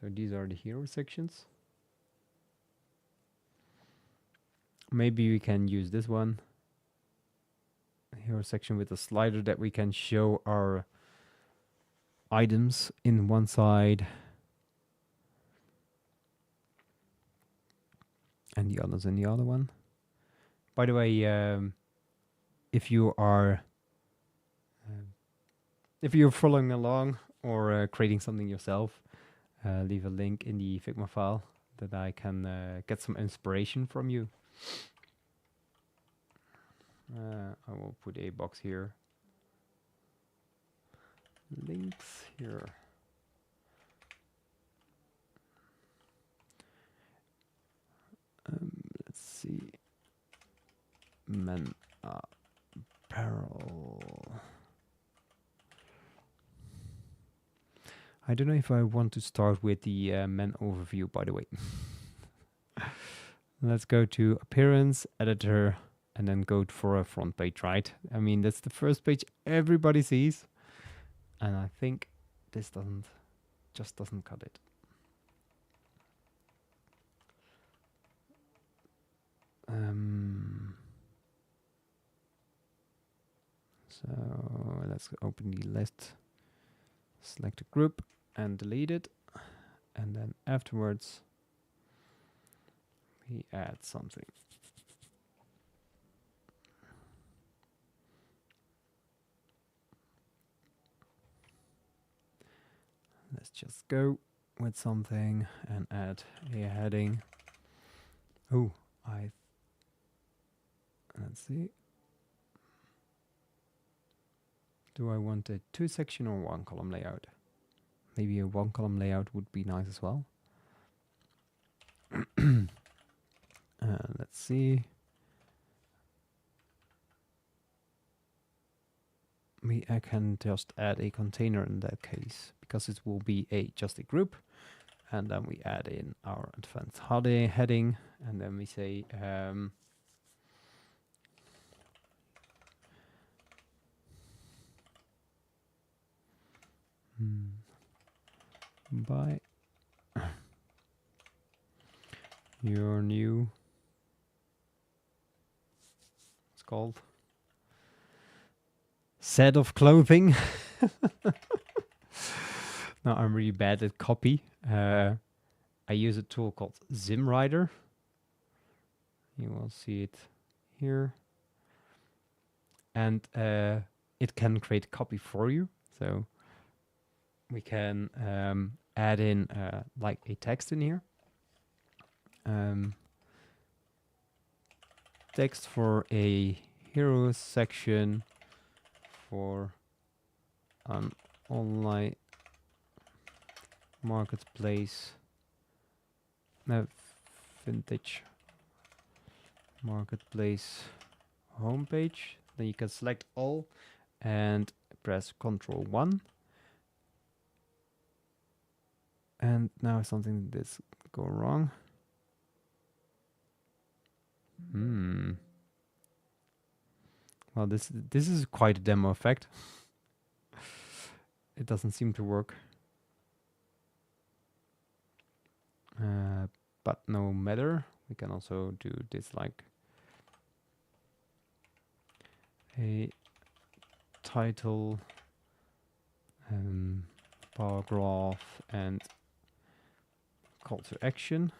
So these are the hero sections. Maybe we can use this one. Hero section with a slider that we can show our items in one side and the others in the other one. By the way, if you're following along or creating something yourself, leave a link in the Figma file that I can get some inspiration from you. I will put a box here. Links here. Let's see. Men apparel. I don't know if I want to start with the men overview, by the way. Let's go to appearance, editor, and then go for a front page, right? I mean, that's the first page everybody sees. And I think this just doesn't cut it. So let's open the list, select a group and delete it. And then afterwards, we add something. Let's just go with something and add a heading. Oh, let's see. Do I want a 2-section or 1-column layout? Maybe a 1-column layout would be nice as well. Let's see. I can just add a container in that case, because it will be just a group. And then we add in our advanced heading, and then we say buy your new, it's called set of clothing. Now I'm really bad at copy. I use a tool called ZimWriter. You will see it here. And it can create copy for you. So we can add in like a text in here. Text for a hero section for an online marketplace, vintage marketplace homepage. Then you can select all and press Ctrl+1. And now something did go wrong. Well, this is quite a demo effect. It doesn't seem to work. But no matter. We can also do this like a title, paragraph, and call to action.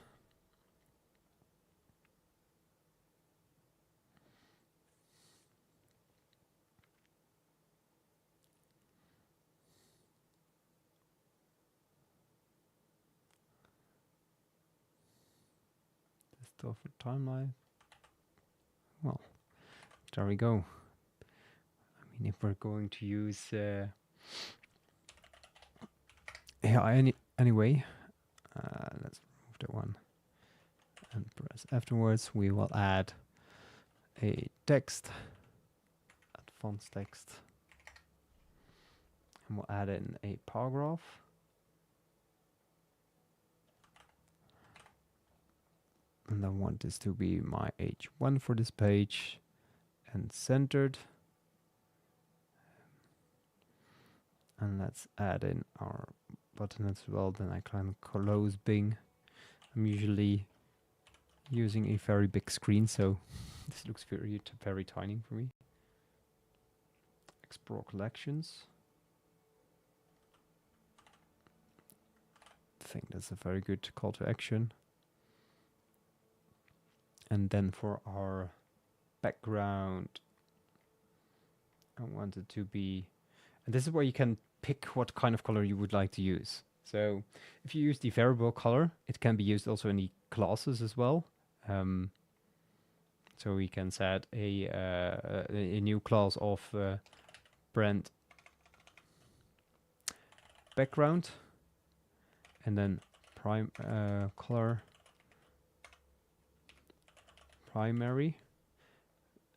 Stuff for timeline. Well, there we go. I mean, if we're going to use anyway, let's remove that one and press afterwards. We will add a text, advanced text, and we'll add in a paragraph. And I want this to be my H1 for this page and centered. And let's add in our button as well. Then I can close Bing. I'm usually using a very big screen, so this looks very tiny for me. Explore collections. I think that's a very good call to action. And then for our background, I want it to be, and this is where you can pick what kind of color you would like to use. So if you use the variable color, it can be used also in the classes as well. So we can set a new class of brand background, and then color primary,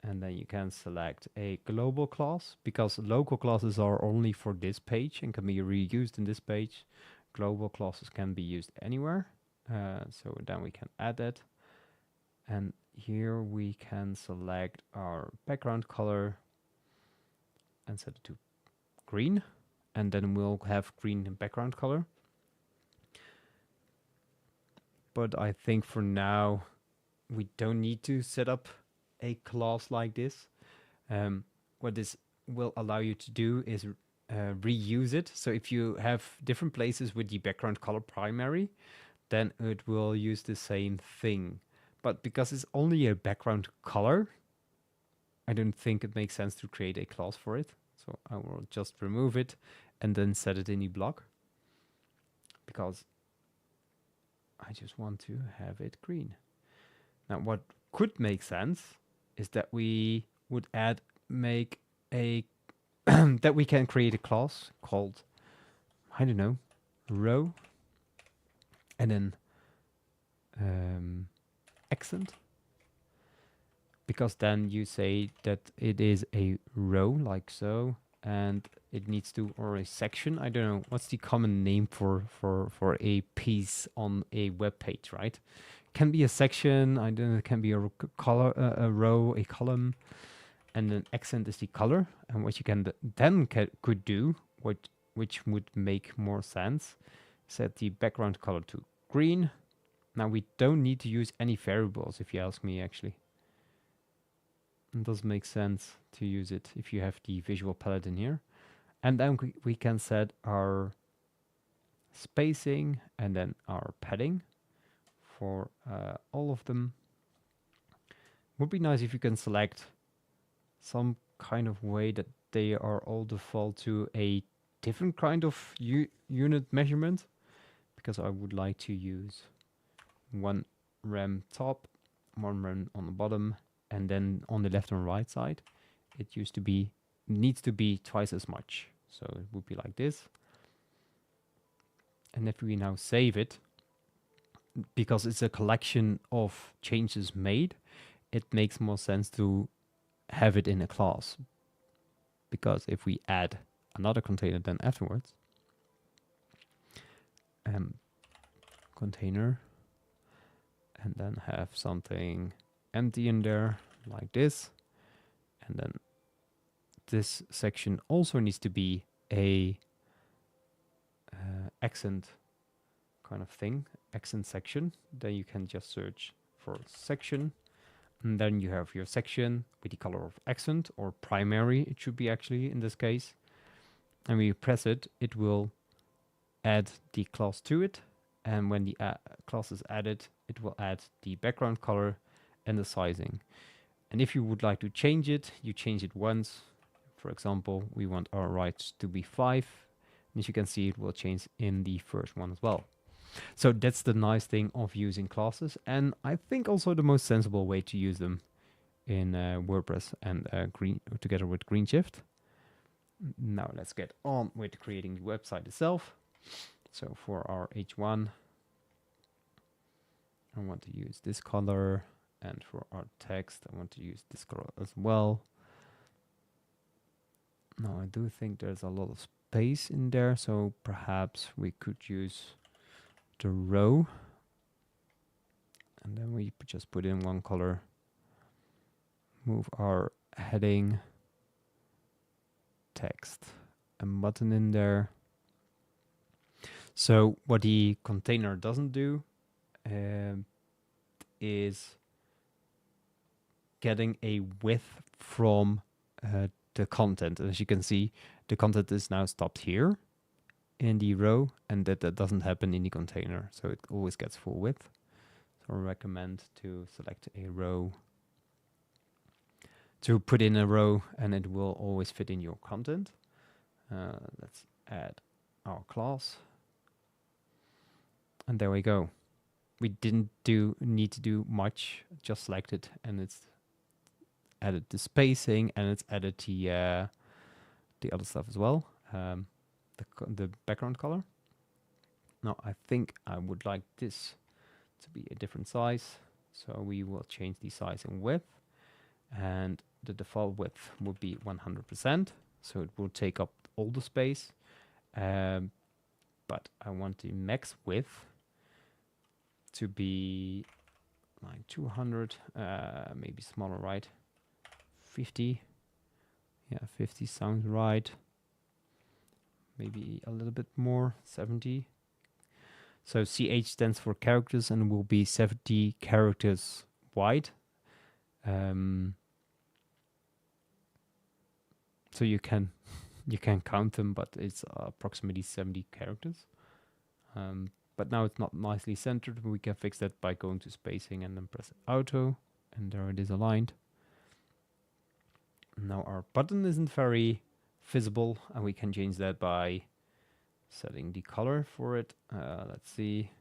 and then you can select a global class, because local classes are only for this page and can be reused in this page. Global classes can be used anywhere. So then we can add that, and here we can select our background color and set it to green, and then we'll have green background color. But I think for now we don't need to set up a class like this. What this will allow you to do is reuse it. So if you have different places with the background color primary, then it will use the same thing. But because it's only a background color, I don't think it makes sense to create a class for it. So I will just remove it and then set it in the block, because I just want to have it green. Now what could make sense is that we would make a that we can create a class called, I don't know, row, and then accent, because then you say that it is a row like so, and it needs to, or a section, I don't know, what's the common name for a piece on a web page, right? Can be a section, I don't know, it can be a color, a row, a column, and then accent is the color. And what you can could do, which would make more sense, set the background color to green. Now we don't need to use any variables, if you ask me, actually. It does make sense to use it if you have the visual palette in here. And then we can set our spacing and then our padding for all of them. Would be nice if you can select some kind of way that they are all default to a different kind of unit measurement, because I would like to use one rem top, one rem on the bottom, and then on the left and right side it needs to be twice as much. So it would be like this. And if we now save it, because it's a collection of changes made, it makes more sense to have it in a class. Because if we add another container then afterwards, container, and then have something empty in there like this, and then this section also needs to be a accent kind of thing, accent section. Then you can just search for section, and then you have your section with the color of accent, or primary it should be actually in this case. And when you press it, it will add the class to it, and when the class is added, it will add the background color and the sizing. And if you would like to change it, you change it once. For example, we want our right to be 5. And as you can see, it will change in the first one as well. So that's the nice thing of using classes, and I think also the most sensible way to use them in WordPress and together with GreenShift. Now let's get on with creating the website itself. So for our H1, I want to use this color, and for our text, I want to use this color as well. Now I do think there's a lot of space in there, so perhaps we could use the row, and then we just put in one color, move our heading, text, and button in there. So what the container doesn't do, is getting a width from the content. As you can see, the content is now stopped here in the row, and that doesn't happen in the container. So it always gets full width. So I recommend to select a row, to put in a row, and it will always fit in your content. Let's add our class. And there we go. We didn't need to do much, just select it, and it's added the spacing, and it's added the other stuff as well, the background color. Now I think I would like this to be a different size, so we will change the size and width, and the default width would be 100%, so it will take up all the space, but I want the max width to be like 200, maybe smaller, right? 50. Yeah, 50 sounds right. Maybe a little bit more, 70. So CH stands for characters and will be 70 characters wide. So you can count them, but it's approximately 70 characters. But now it's not nicely centered. We can fix that by going to spacing and then press auto, and there it is aligned. Now our button isn't very visible, and we can change that by setting the color for it. Let's see.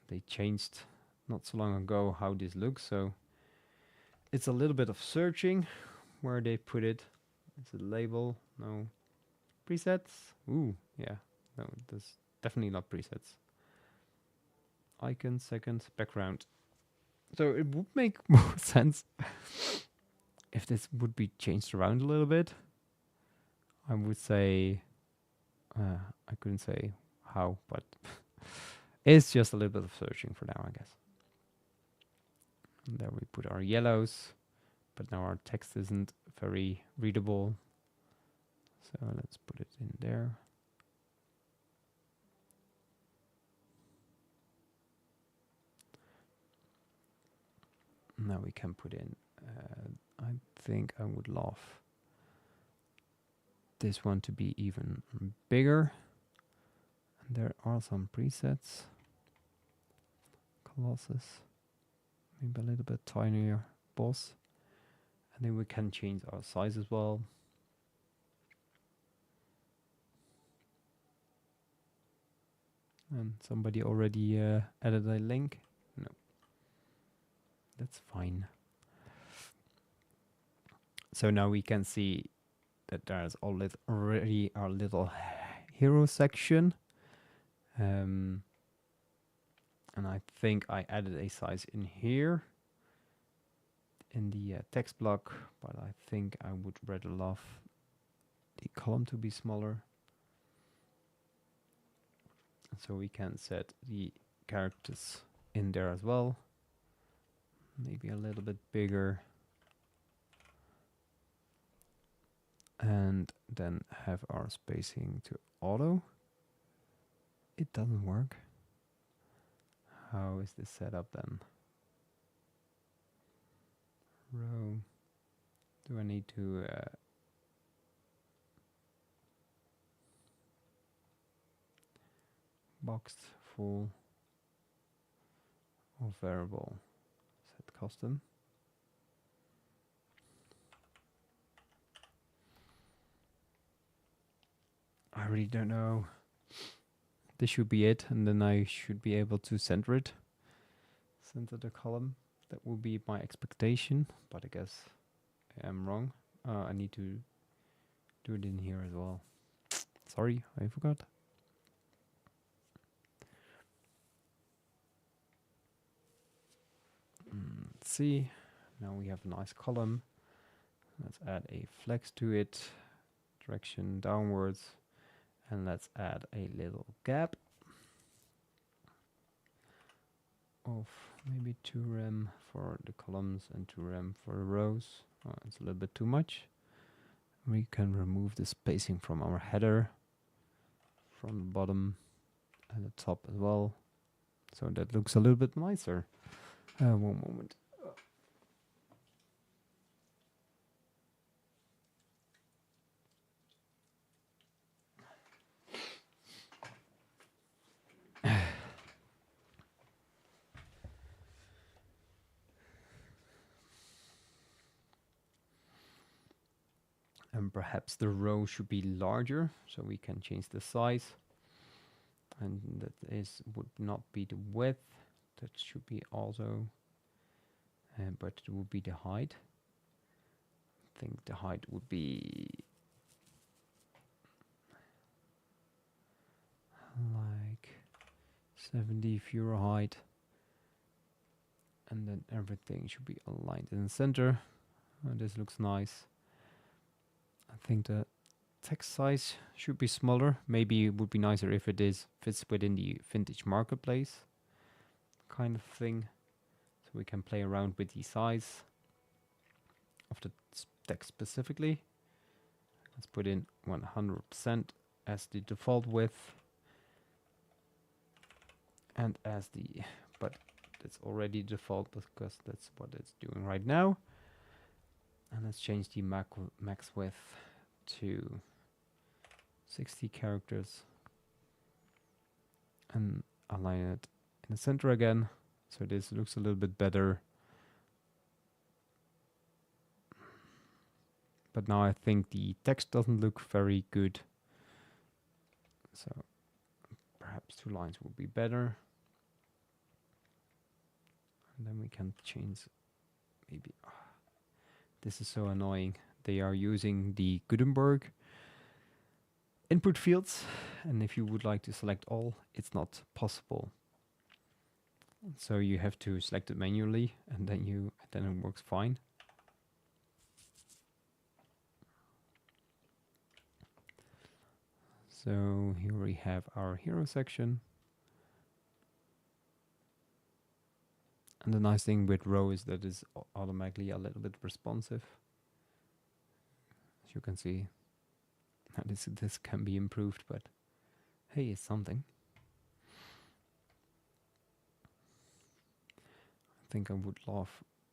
They changed not so long ago how this looks, so it's a little bit of searching where they put it. Is it label? No. Presets? Ooh, yeah. No, that's definitely not presets. Icon, second, background. So it would make more sense if this would be changed around a little bit. I would say, I couldn't say how, but it's just a little bit of searching for now, I guess. And there we put our yellows, but now our text isn't very readable. So let's put it in there. Now we can put in, I think I would love this one to be even bigger. And there are some presets. Colossus, maybe a little bit tinier boss. And then we can change our size as well. And somebody already added a link. No, that's fine. So now we can see that there's already our little hero section. And I think I added a size in here in the text block, but I think I would rather love the column to be smaller. So we can set the characters in there as well. Maybe a little bit bigger. And then have our spacing to auto. It doesn't work. How is this set up then? Row. Do I need to boxed, full, or variable? Set custom. I really don't know. This should be it, and then I should be able to center it. Center the column. That will be my expectation, but I guess I am wrong. I need to do it in here as well. Sorry, I forgot. Let's see. Now we have a nice column. Let's add a flex to it. Direction downwards. And let's add a little gap of maybe 2 rem for the columns and 2 rem for the rows. Oh, it's a little bit too much. We can remove the spacing from our header, from the bottom and the top as well. So that looks a little bit nicer. One moment. And perhaps the row should be larger, so we can change the size. And that would not be the width. That should be also, but it would be the height. I think the height would be like 70 euro height, and then everything should be aligned in the center. This looks nice. I think the text size should be smaller. Maybe it would be nicer if it fits within the vintage marketplace kind of thing, so we can play around with the size of the text specifically. Let's put in 100% as the default width, and as the, but that's already default because that's what it's doing right now. And let's change the max width to 60 characters and align it in the center again, so this looks a little bit better. But now I think the text doesn't look very good, so perhaps 2 lines would be better. And then we can change, maybe, this is so annoying. They are using the Gutenberg input fields, and if you would like to select all, it's not possible. So you have to select it manually, and then it works fine. So here we have our hero section. And the nice thing with row is that it's automatically a little bit responsive. As you can see, this can be improved, but hey, it's something. I think I would love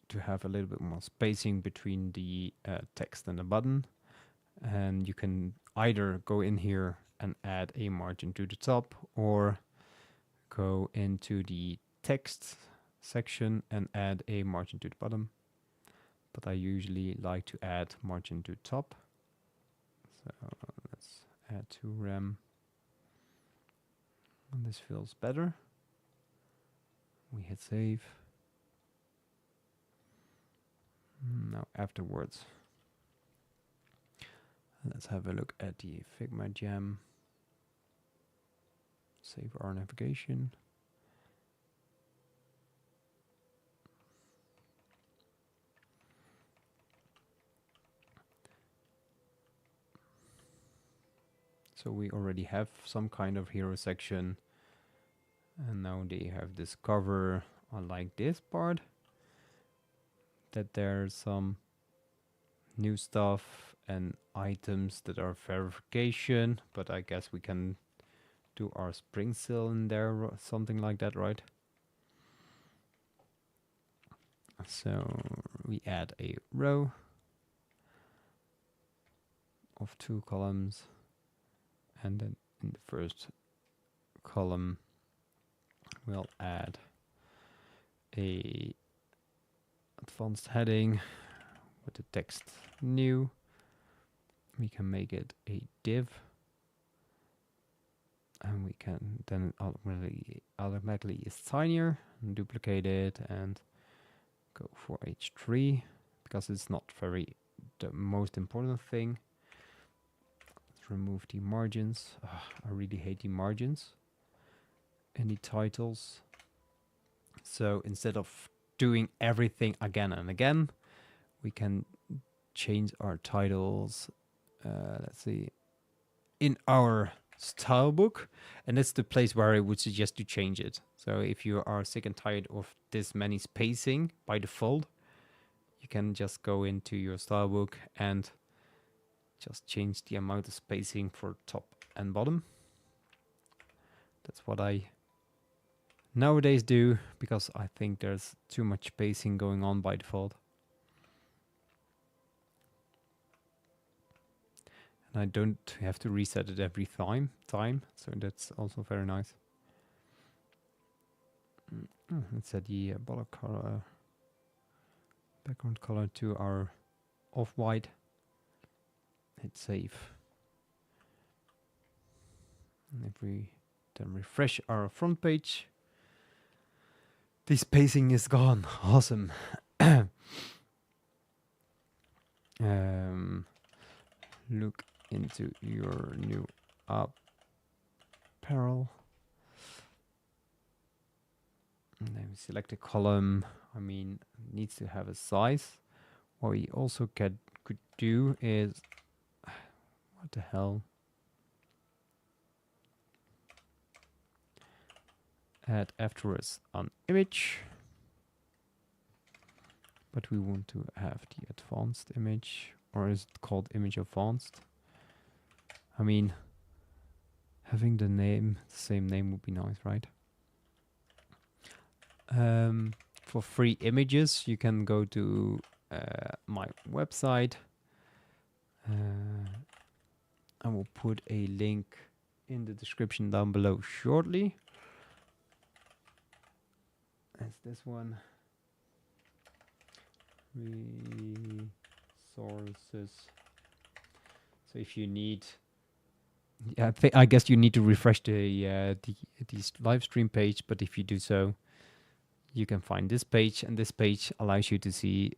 to have a little bit more spacing between the text and the button. And you can either go in here and add a margin to the top, or go into the text section and add a margin to the bottom. But I usually like to add margin to the top. So let's add to rem. And this feels better. We hit save. Now afterwards, let's have a look at the FigmaJam. Save our navigation. So we already have some kind of hero section, and now they have this cover. I like this part, that there's some new stuff and items that are verification, but I guess we can do our spring seal in there or something like that, right? So we add a row of 2 columns, and then in the first column we'll add a advanced heading with the text new. We can make it a div, and we can then automatically is tinier, and duplicate it and go for H3 because it's not the most important thing. Let's remove the margins. I really hate the margins in the titles. So instead of doing everything again and again, we can change our titles. Let's see, in our style book, and that's the place where I would suggest to change it. So if you are sick and tired of this many spacing by default, you can just go into your style book and just change the amount of spacing for top and bottom. That's what I nowadays do, because I think there's too much spacing going on by default. And I don't have to reset it every time, so that's also very nice. Let's set the border color, background color to our off-white. Hit save. And if we then refresh our front page, the spacing is gone. Awesome. Look into your new apparel. And then we select a column. I mean, it needs to have a size. What we also could do is, what the hell? Add afterwards an image. But we want to have the advanced image, or is it called image advanced? I mean, having the same name would be nice, right? For free images, you can go to my website. I will put a link in the description down below shortly. That's this one. Resources. So if you need, yeah, I guess you need to refresh the live stream page. But if you do so, you can find this page, and this page allows you to see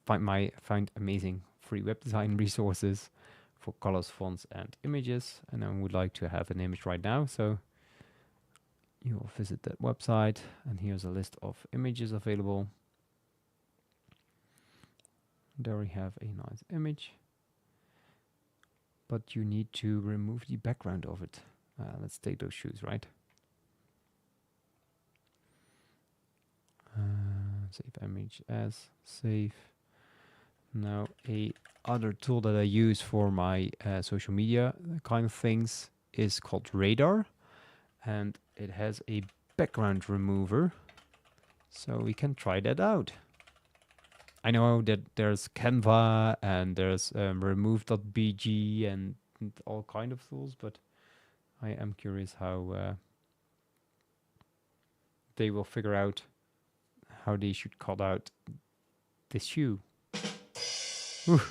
find amazing free web design resources for colors, fonts, and images. And I would like to have an image right now, so you will visit that website, and here's a list of images available. There we have a nice image, but you need to remove the background of it. Let's take those shoes, right? Save image as, save. Now a other tool that I use for my social media kind of things is called Radar, and it has a background remover, so we can try that out. I know that there's Canva and there's remove.bg and all kind of tools, but I am curious how they will figure out how they should cut out this shoe. Ooh,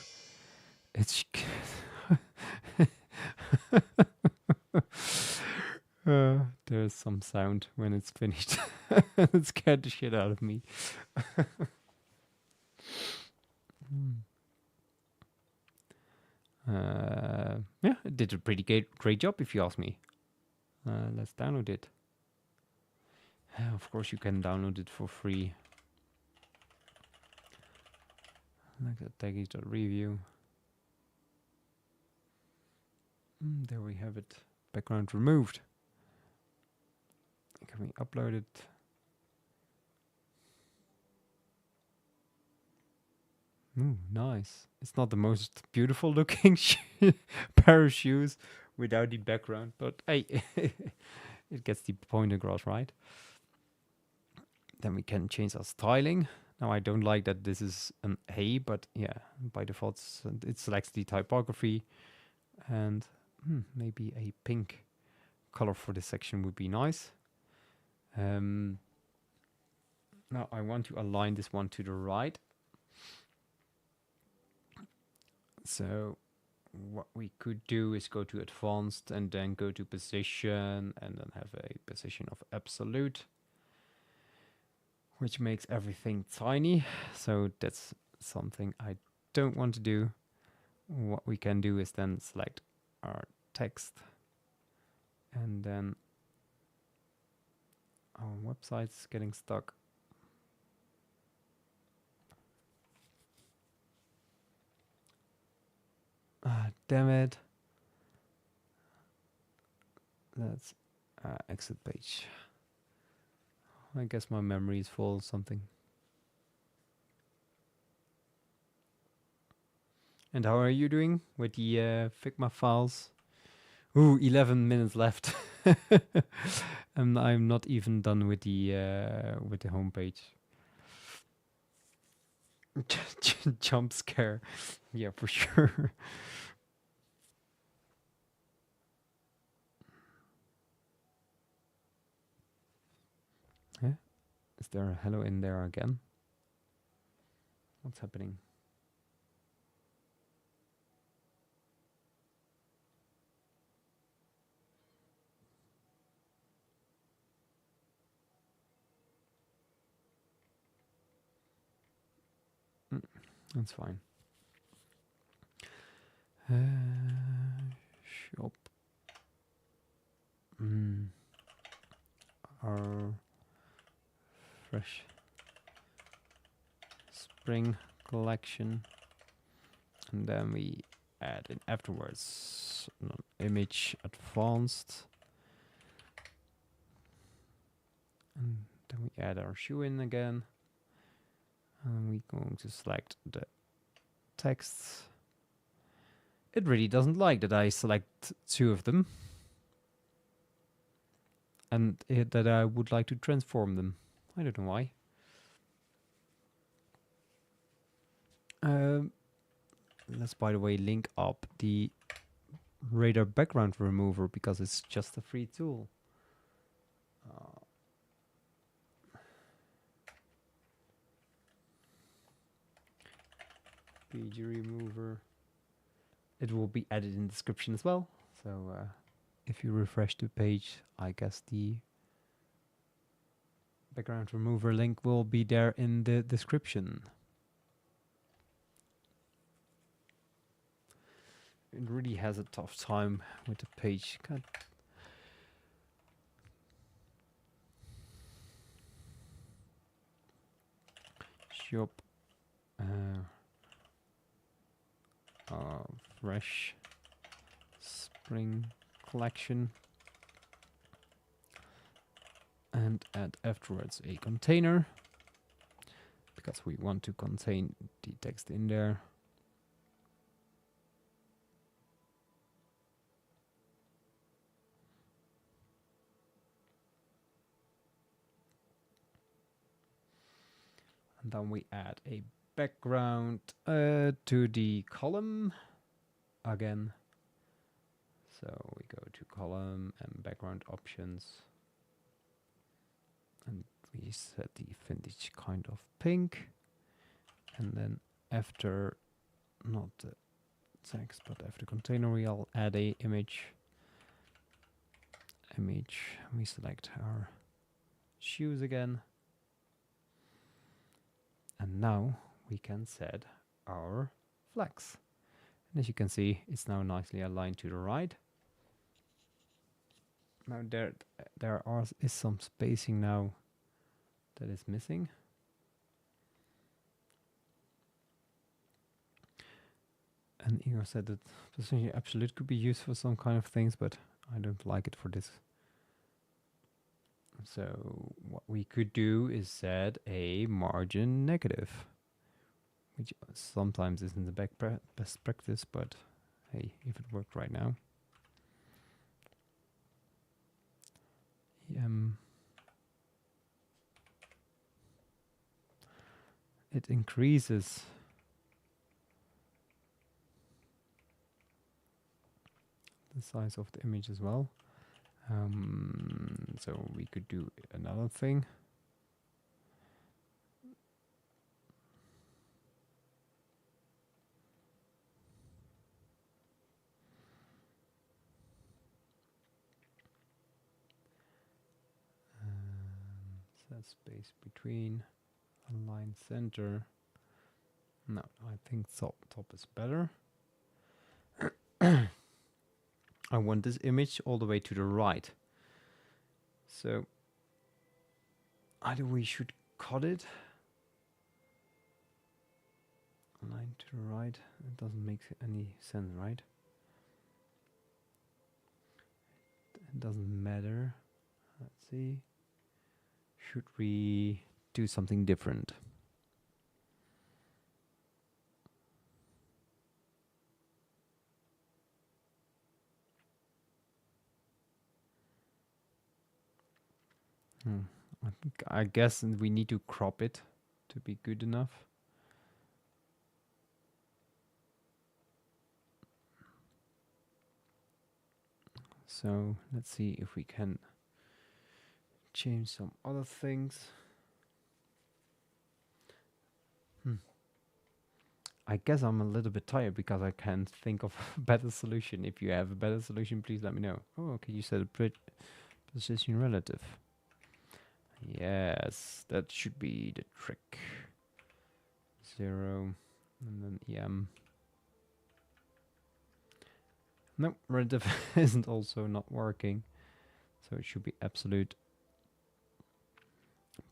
it's there's some sound when it's finished. It scared the shit out of me. Yeah, it did a pretty great job, if you ask me. Let's download it. Of course, you can download it for free. Like that package.review. There we have it. Background removed. Can we upload it? Ooh, nice. It's not the most beautiful looking pair of shoes without the background, but hey, it gets the point across, right? Then we can change our styling. Now I don't like that this is an A, but yeah, by default it selects the typography, and maybe a pink color for this section would be nice. Now I want to align this one to the right. So what we could do is go to advanced and then go to position and then have a position of absolute, which makes everything tiny. So that's something I don't want to do. What we can do is then select our text, and then our website's getting stuck. Damn it. Let's exit page. I guess my memory is full of something. And how are you doing with the Figma files? Ooh, 11 minutes left. And I'm not even done with the homepage. Jump scare. Yeah, for sure. Yeah? Is there a hello in there again? What's happening? That's fine. Shop. Our fresh spring collection. And then we add in afterwards image advanced. And then we add our shoe in again. And we're going to select the texts. It really doesn't like that I select 2 of them. And that I would like to transform them. I don't know why. Let's, by the way, link up the radar background remover because it's just a free tool. PG remover. It will be added in the description as well. So if you refresh the page, I guess the background remover link will be there in the description. It really has a tough time with the page. God. Shop. Fresh spring collection. And add afterwards a container because we want to contain the text in there. And then we add a background to the column again. So we go to column and background options. And we set the vintage kind of pink. And then after, not the text, but after container, we'll add a image. We select our shoes again. And now we can set our flags. And as you can see, it's now nicely aligned to the right. Now there is some spacing now that is missing. And Igor said that position absolute could be used for some kind of things, but I don't like it for this. So what we could do is set a margin negative, which sometimes isn't the best practice, but hey, if it worked right now. It increases the size of the image as well. So we could do another thing. Set space between, align center. No, I think top is better. I want this image all the way to the right. So either we should cut it, align to the right. It doesn't make any sense, right? It doesn't matter. Let's see. Should we do something different? I guess we need to crop it to be good enough. So let's see if we can change some other things. I guess I'm a little bit tired because I can't think of a better solution. If you have a better solution, please let me know. Oh, okay, you said a position relative. Yes, that should be the trick. 0 and then EM. No, relative isn't also not working. So it should be absolute.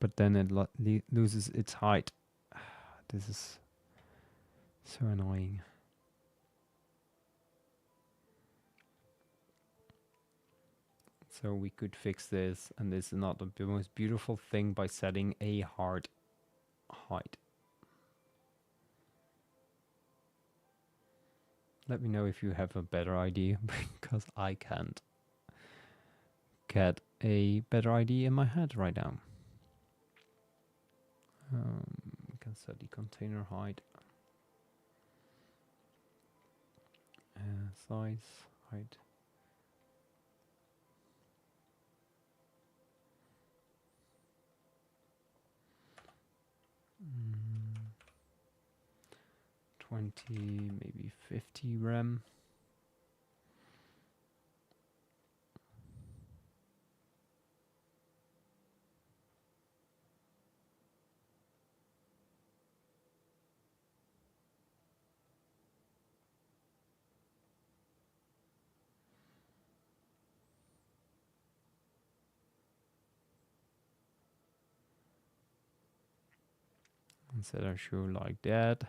But then it loses its height. This is so annoying. So we could fix this, and this is not the most beautiful thing by setting a hard height. Let me know if you have a better idea, because I can't get a better idea in my head right now. We can set the container height, size, height. Mm, 20, maybe 50 rem. And set our show like that.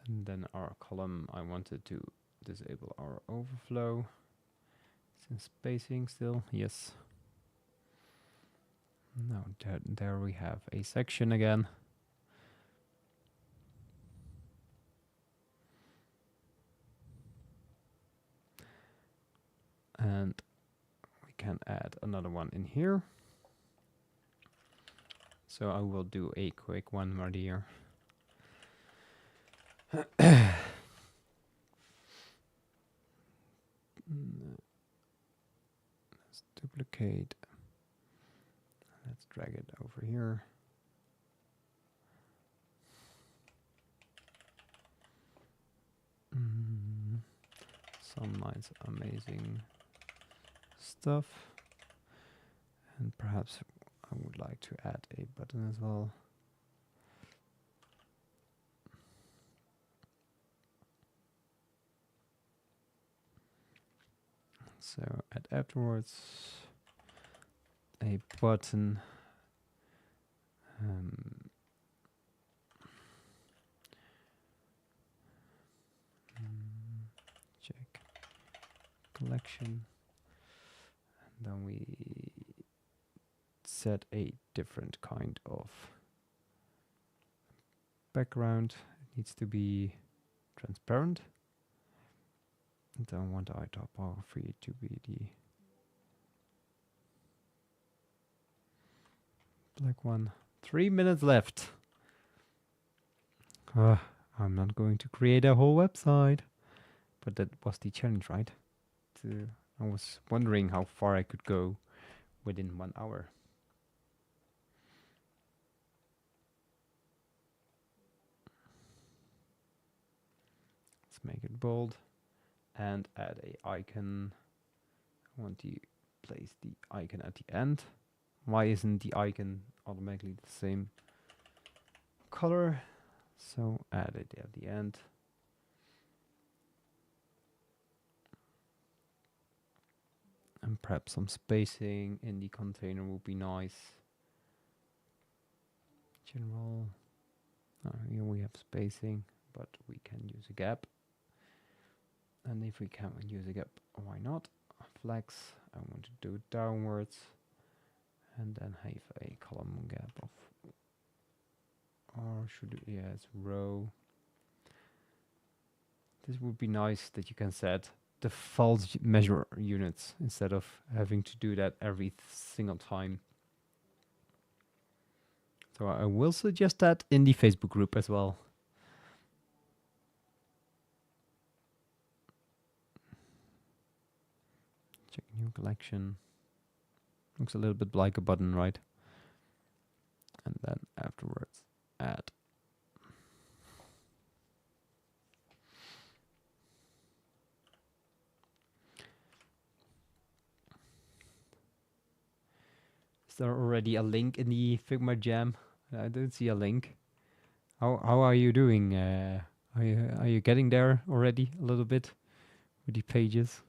And then our column, I wanted to disable our overflow. Some spacing still, yes. Now there we have a section again. And we can add another one in here. So I will do a quick one right here. Let's duplicate. Let's drag it over here. Some nice, amazing stuff. And perhaps I would like to add a button as well. So add afterwards a button. Check collection. And then we set a different kind of background. It needs to be transparent. Don't want our topography to be the black one. 3 minutes left. I'm not going to create a whole website. But that was the challenge, right? I was wondering how far I could go within 1 hour. Let's make it bold and add a icon. I want to place the icon at the end. Why isn't the icon automatically the same color? So add it at the end. And perhaps some spacing in the container would be nice. General. Here we have spacing, but we can use a gap. And if we can't use a gap, why not? Flex. I want to do it downwards. And then have a column gap of, or should it, yeah, it's row. This would be nice that you can set default measure units instead of having to do that every single time. So I will suggest that in the Facebook group as well. Check new collection. Looks a little bit like a button, right? And then afterwards, add. Is there already a link in the FigmaJam? I don't see a link. How are you doing? Are you getting there already a little bit with the pages?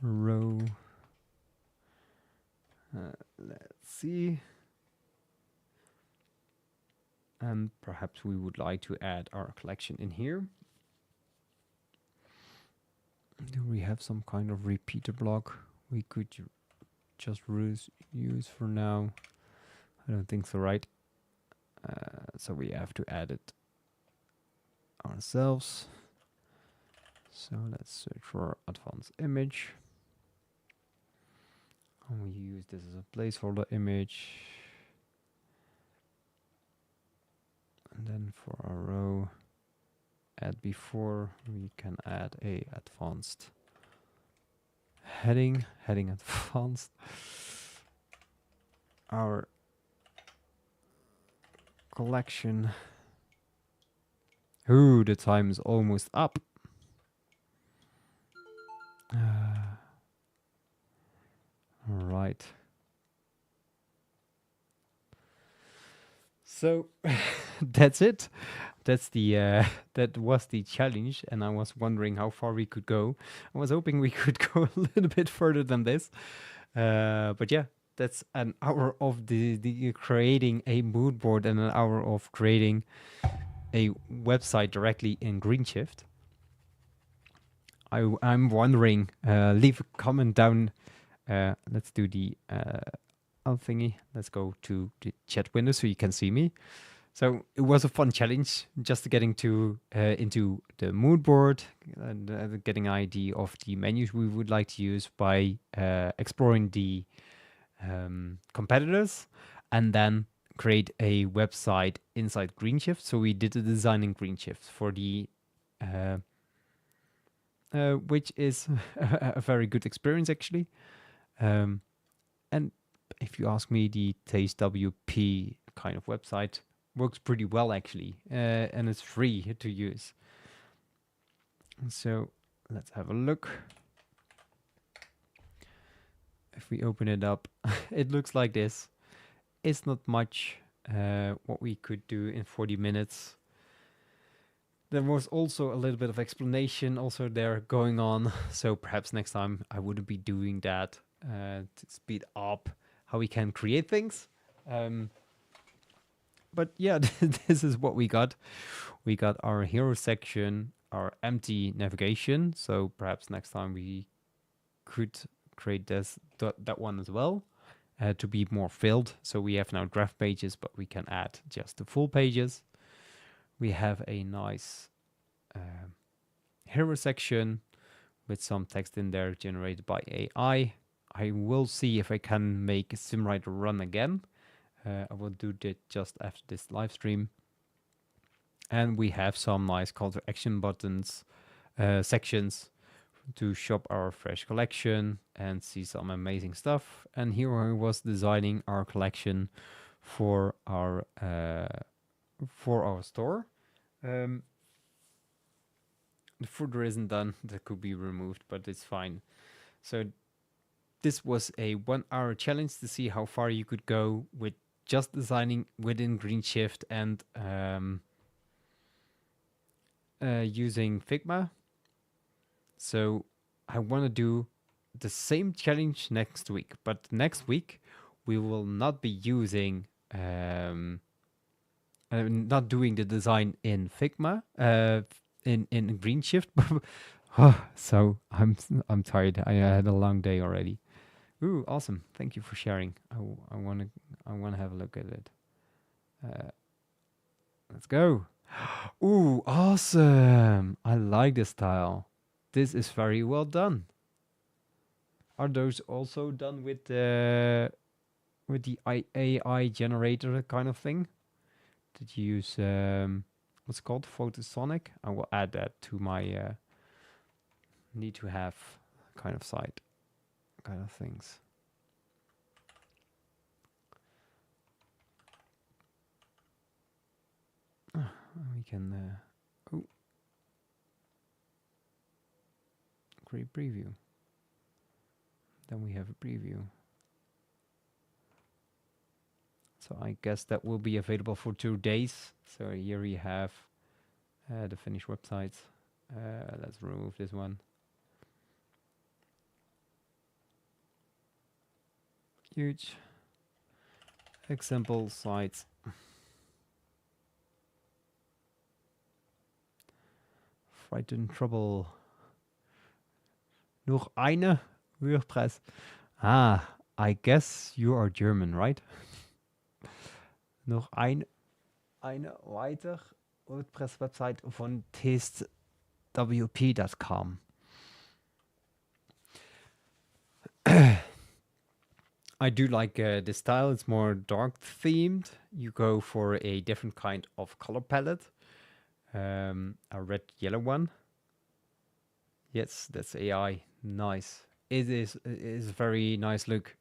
Row. Let's see. And perhaps we would like to add our collection in here. Do we have some kind of repeater block we could just use for now? I don't think so, right? So we have to add it ourselves. So let's search for advanced image. And we use this as a placeholder image. And then for our row, add before, we can add a advanced heading advanced. Our collection. Ooh, the time is almost up. All right. So that's it. That's the that was the challenge, and I was wondering how far we could go. I was hoping we could go a little bit further than this, but yeah, that's an hour of the creating a mood board and an hour of creating a website directly in Greenshift. I'm wondering. Leave a comment down. Let's do the thingy. Let's go to the chat window so you can see me. So it was a fun challenge, just getting to into the mood board and getting an idea of the menus we would like to use by exploring the competitors, and then create a website inside Greenshift. So we did the design in Greenshift for the which is a very good experience actually. And if you ask me, the Taste WP kind of website works pretty well actually, and it's free to use. So let's have a look. If we open it up, it looks like this. It's not much what we could do in 40 minutes. There was also a little bit of explanation also there going on. So perhaps next time I wouldn't be doing that to speed up how we can create things. But yeah, this is what we got. We got our hero section, our empty navigation. So perhaps next time we could create that one as well to be more filled. So we have now draft pages, but we can add just the full pages. We have a nice hero section with some text in there generated by AI. I will see if I can make SimWriter run again. I will do that just after this live stream. And we have some nice call to action buttons, sections to shop our fresh collection and see some amazing stuff. And here I was designing our collection for our store. The footer isn't done, that could be removed, but it's fine. So this was a 1 hour challenge to see how far you could go with just designing within Greenshift and using Figma. So I want to do the same challenge next week, but next week we will not be using not doing the design in Figma in Greenshift. So I'm tired. I had a long day already. Ooh, awesome! Thank you for sharing. I wanna have a look at it. Let's go. Ooh, awesome! I like this style. This is very well done. Are those also done with the AI generator kind of thing? Did you use what's it called, Photosonic? I will add that to my need to have kind of site kind of things. We can create preview. Then we have a preview. So I guess that will be available for 2 days. So here we have the finished websites. Let's remove this one. Huge example sites. Frightened trouble. Noch eine WordPress. Ah, I guess you are German, right? Noch eine weitere WordPress-Website von testwp.com. I do like this style. It's more dark themed. You go for a different kind of color palette. A red yellow one. Yes, that's AI. Nice. It is a very nice look.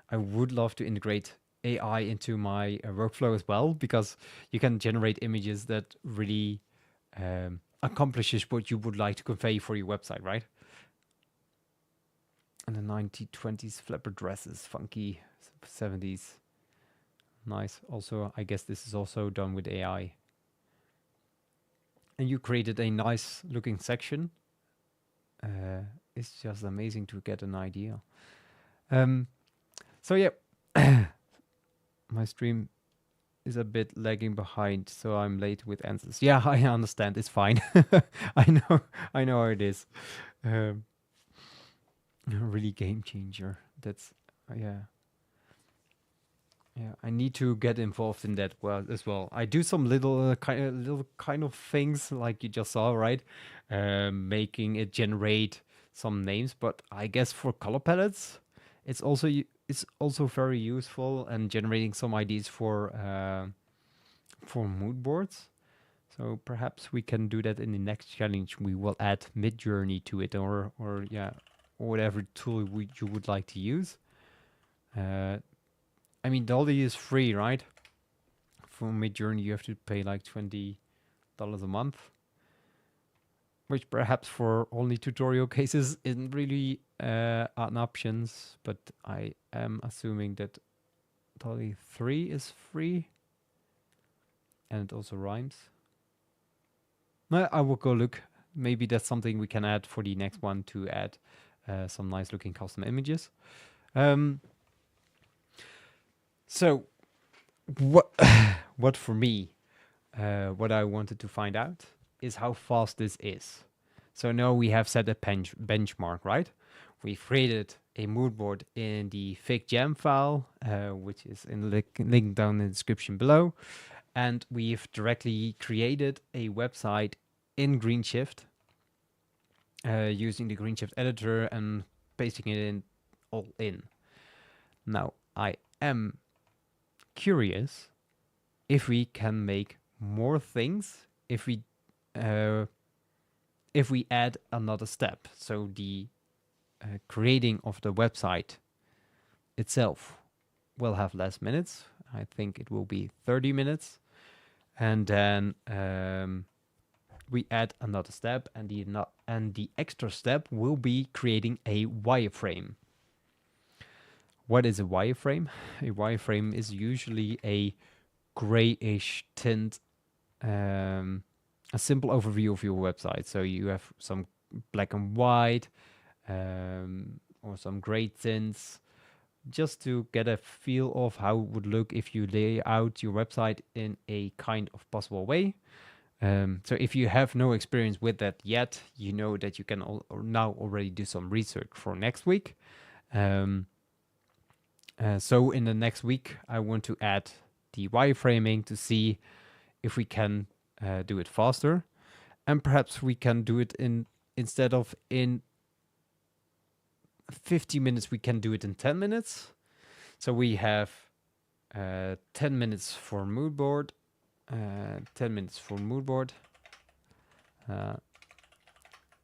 I would love to integrate AI into my workflow as well, because you can generate images that really accomplishes what you would like to convey for your website, right? And the 1920s flapper dresses, funky 70s. Nice. Also, I guess this is also done with AI. And you created a nice looking section. It's just amazing to get an idea. So yeah, my stream is a bit lagging behind, so I'm late with answers. Yeah, I understand. It's fine. I know how it is. Really game changer. That's yeah. I need to get involved in that as well. I do some little kind of things like you just saw, right? Making it generate some names, but I guess for color palettes, it's also very useful, and generating some ideas for mood boards. So perhaps we can do that in the next challenge. We will add Midjourney to it, or whatever tool you would like to use. I mean, Dolly is free, right? For Midjourney, you have to pay like $20 a month, which perhaps for only tutorial cases isn't really an option. But I am assuming that Dolly 3 is free, and it also rhymes. I will go look. Maybe that's something we can add for the next one, to add some nice looking custom images. So what for me, what I wanted to find out is how fast this is. So now we have set a benchmark, right? We've created a mood board in the FigJam file, which is in the link down in the description below. And we've directly created a website in Greenshift, using the Greenshift editor and pasting it all in. Now, I am curious if we can make more things if we add another step. So the creating of the website itself will have less minutes. I think it will be 30 minutes. And then we add another step, and the extra step will be creating a wireframe. What is a wireframe? A wireframe is usually a grayish tint, a simple overview of your website. So you have some black and white, or some gray tints, just to get a feel of how it would look if you lay out your website in a kind of possible way. So if you have no experience with that yet, you know that you can now already do some research for next week. So in the next week, I want to add the wireframing to see if we can do it faster, and perhaps we can do it instead of in 50 minutes, we can do it in 10 minutes. So we have 10 minutes for mood board, 10 minutes for mood board.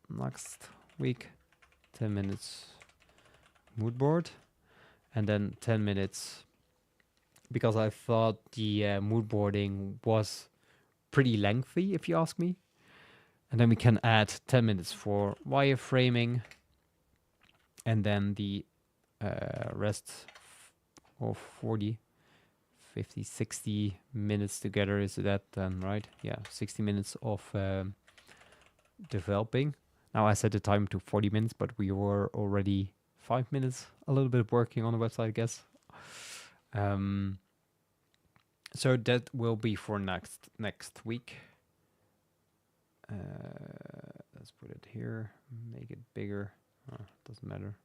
Next week, 10 minutes mood board, and then 10 minutes, because I thought the mood boarding was pretty lengthy, if you ask me. And then we can add 10 minutes for wireframing, and then the rest of 40, 50, 60 minutes together. Is that then right? Yeah, 60 minutes of developing. Now I set the time to 40 minutes, but we were already 5 minutes, a little bit working on the website, I guess. So that will be for next week. Let's put it here, make it bigger. Doesn't matter.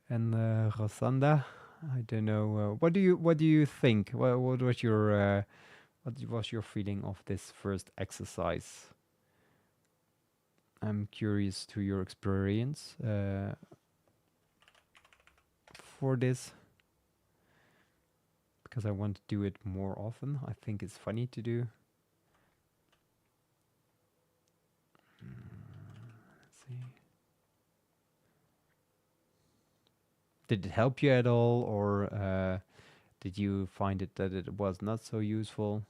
And Rosanda, I don't know. What do you think? What was your feeling of this first exercise? I'm curious to your experience for this, because I want to do it more often. I think it's funny to do. Let's see. Did it help you at all, or did you find it that it was not so useful?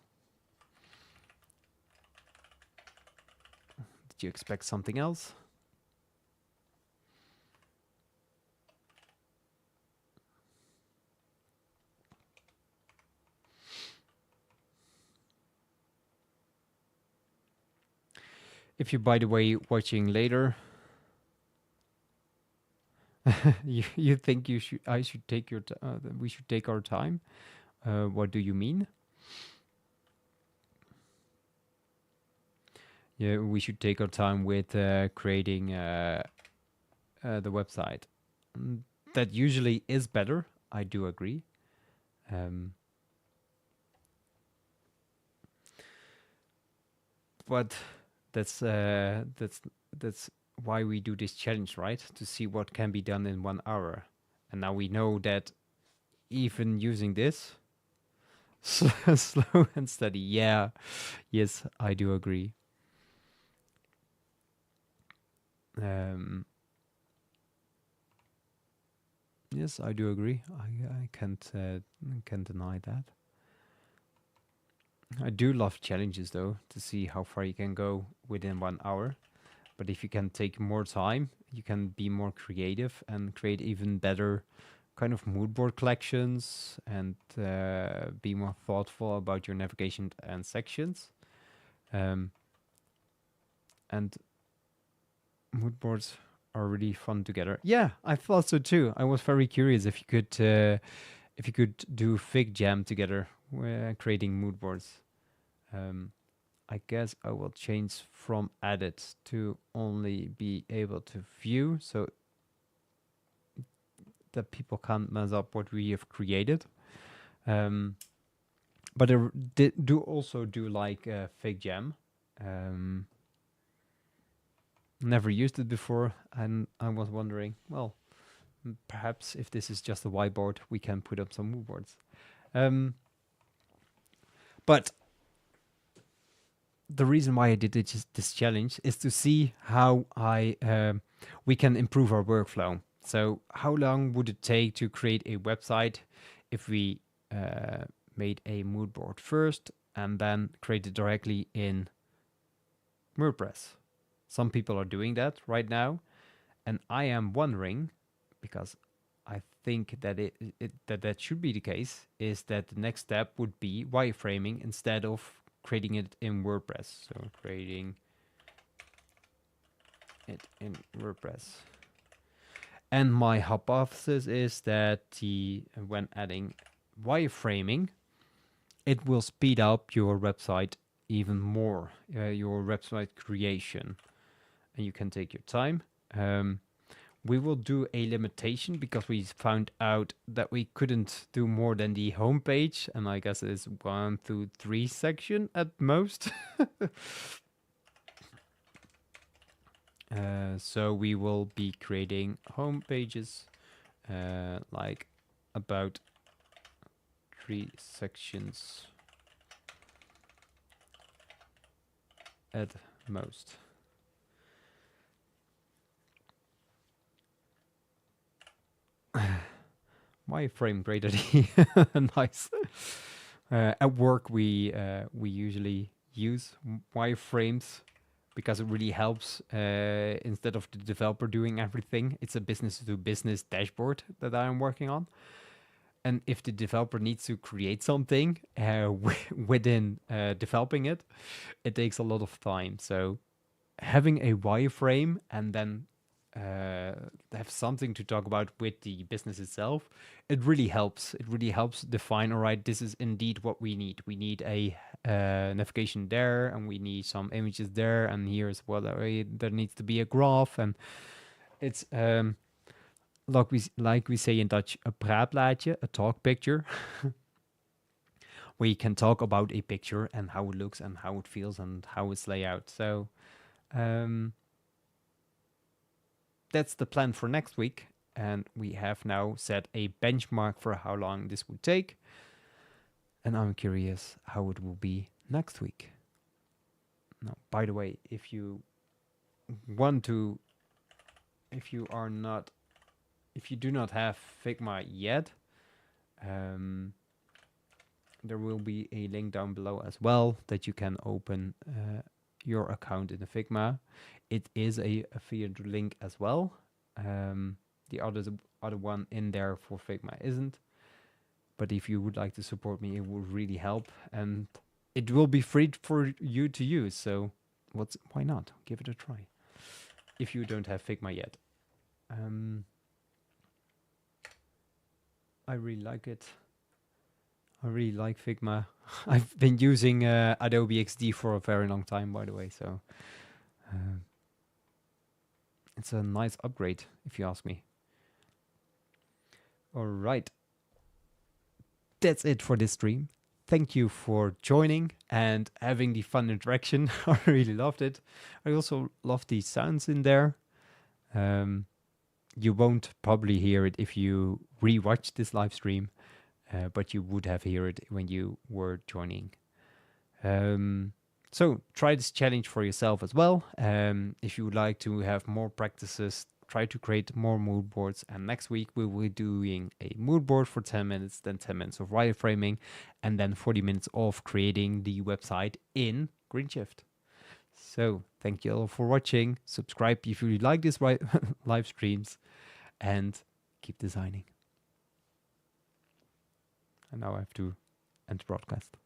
Did you expect something else? If you, by the way, watching later, you think we should take our time? What do you mean? Yeah, we should take our time with creating the website. That usually is better. I do agree. But that's why we do this challenge, right? To see what can be done in 1 hour. And now we know that even using this, slow and steady. Yeah, yes, I do agree. Yes, I do agree. I can't deny that. I do love challenges, though, to see how far you can go within 1 hour. But if you can take more time, you can be more creative and create even better kind of mood board collections, and be more thoughtful about your navigation and sections. And mood boards are really fun together. Yeah, I thought so too. I was very curious if you could do FigJam together, creating mood boards. I guess I will change from edit to only be able to view, so that people can't mess up what we have created. But I do also do like FigJam. Never used it before, and I was wondering, well, perhaps if this is just a whiteboard, we can put up some mood boards. But the reason why I did this challenge is to see how we can improve our workflow. So how long would it take to create a website if we made a mood board first and then create it directly in WordPress? Some people are doing that right now, and I am wondering, because I think that that should be the case, is that the next step would be wireframing instead of creating it in WordPress. So creating it in WordPress. And my hypothesis is that when adding wireframing, it will speed up your website even more, your website creation. And you can take your time. We will do a limitation because we found out that we couldn't do more than the home page, and I guess it's 1 through 3 section at most. So we will be creating home pages like about 3 sections at most. Wireframe, great idea. Nice. At work, we usually use wireframes because it really helps. Instead of the developer doing everything, it's a business-to-business dashboard that I'm working on. And if the developer needs to create something within developing it, it takes a lot of time. So having a wireframe and then have something to talk about with the business itself, it really helps. It really helps define, all right, this is indeed what we need. We need a navigation there, and we need some images there, and here's what there needs to be a graph. And it's like we say in Dutch, a praatplaatje, a talk picture. We can talk about a picture and how it looks and how it feels and how it's laid out. So that's the plan for next week. And we have now set a benchmark for how long this would take. And I'm curious how it will be next week. Now, by the way, if you do not have Figma yet, there will be a link down below as well that you can open your account in the Figma. It is a affiliate link as well. The other one in there for Figma isn't. But if you would like to support me, it would really help, and it will be free for you to use. So why not? Give it a try if you don't have Figma yet. I really like it. I really like Figma. I've been using Adobe XD for a very long time, by the way, so it's a nice upgrade, if you ask me. All right. That's it for this stream. Thank you for joining and having the fun interaction. I really loved it. I also love the sounds in there. You won't probably hear it if you rewatch this live stream, but you would have heard it when you were joining. So try this challenge for yourself as well. If you would like to have more practices, try to create more mood boards. And next week we will be doing a mood board for 10 minutes, then 10 minutes of wireframing, and then 40 minutes of creating the website in Greenshift. So thank you all for watching. Subscribe if you like this live streams, and keep designing. And now I have to end the broadcast.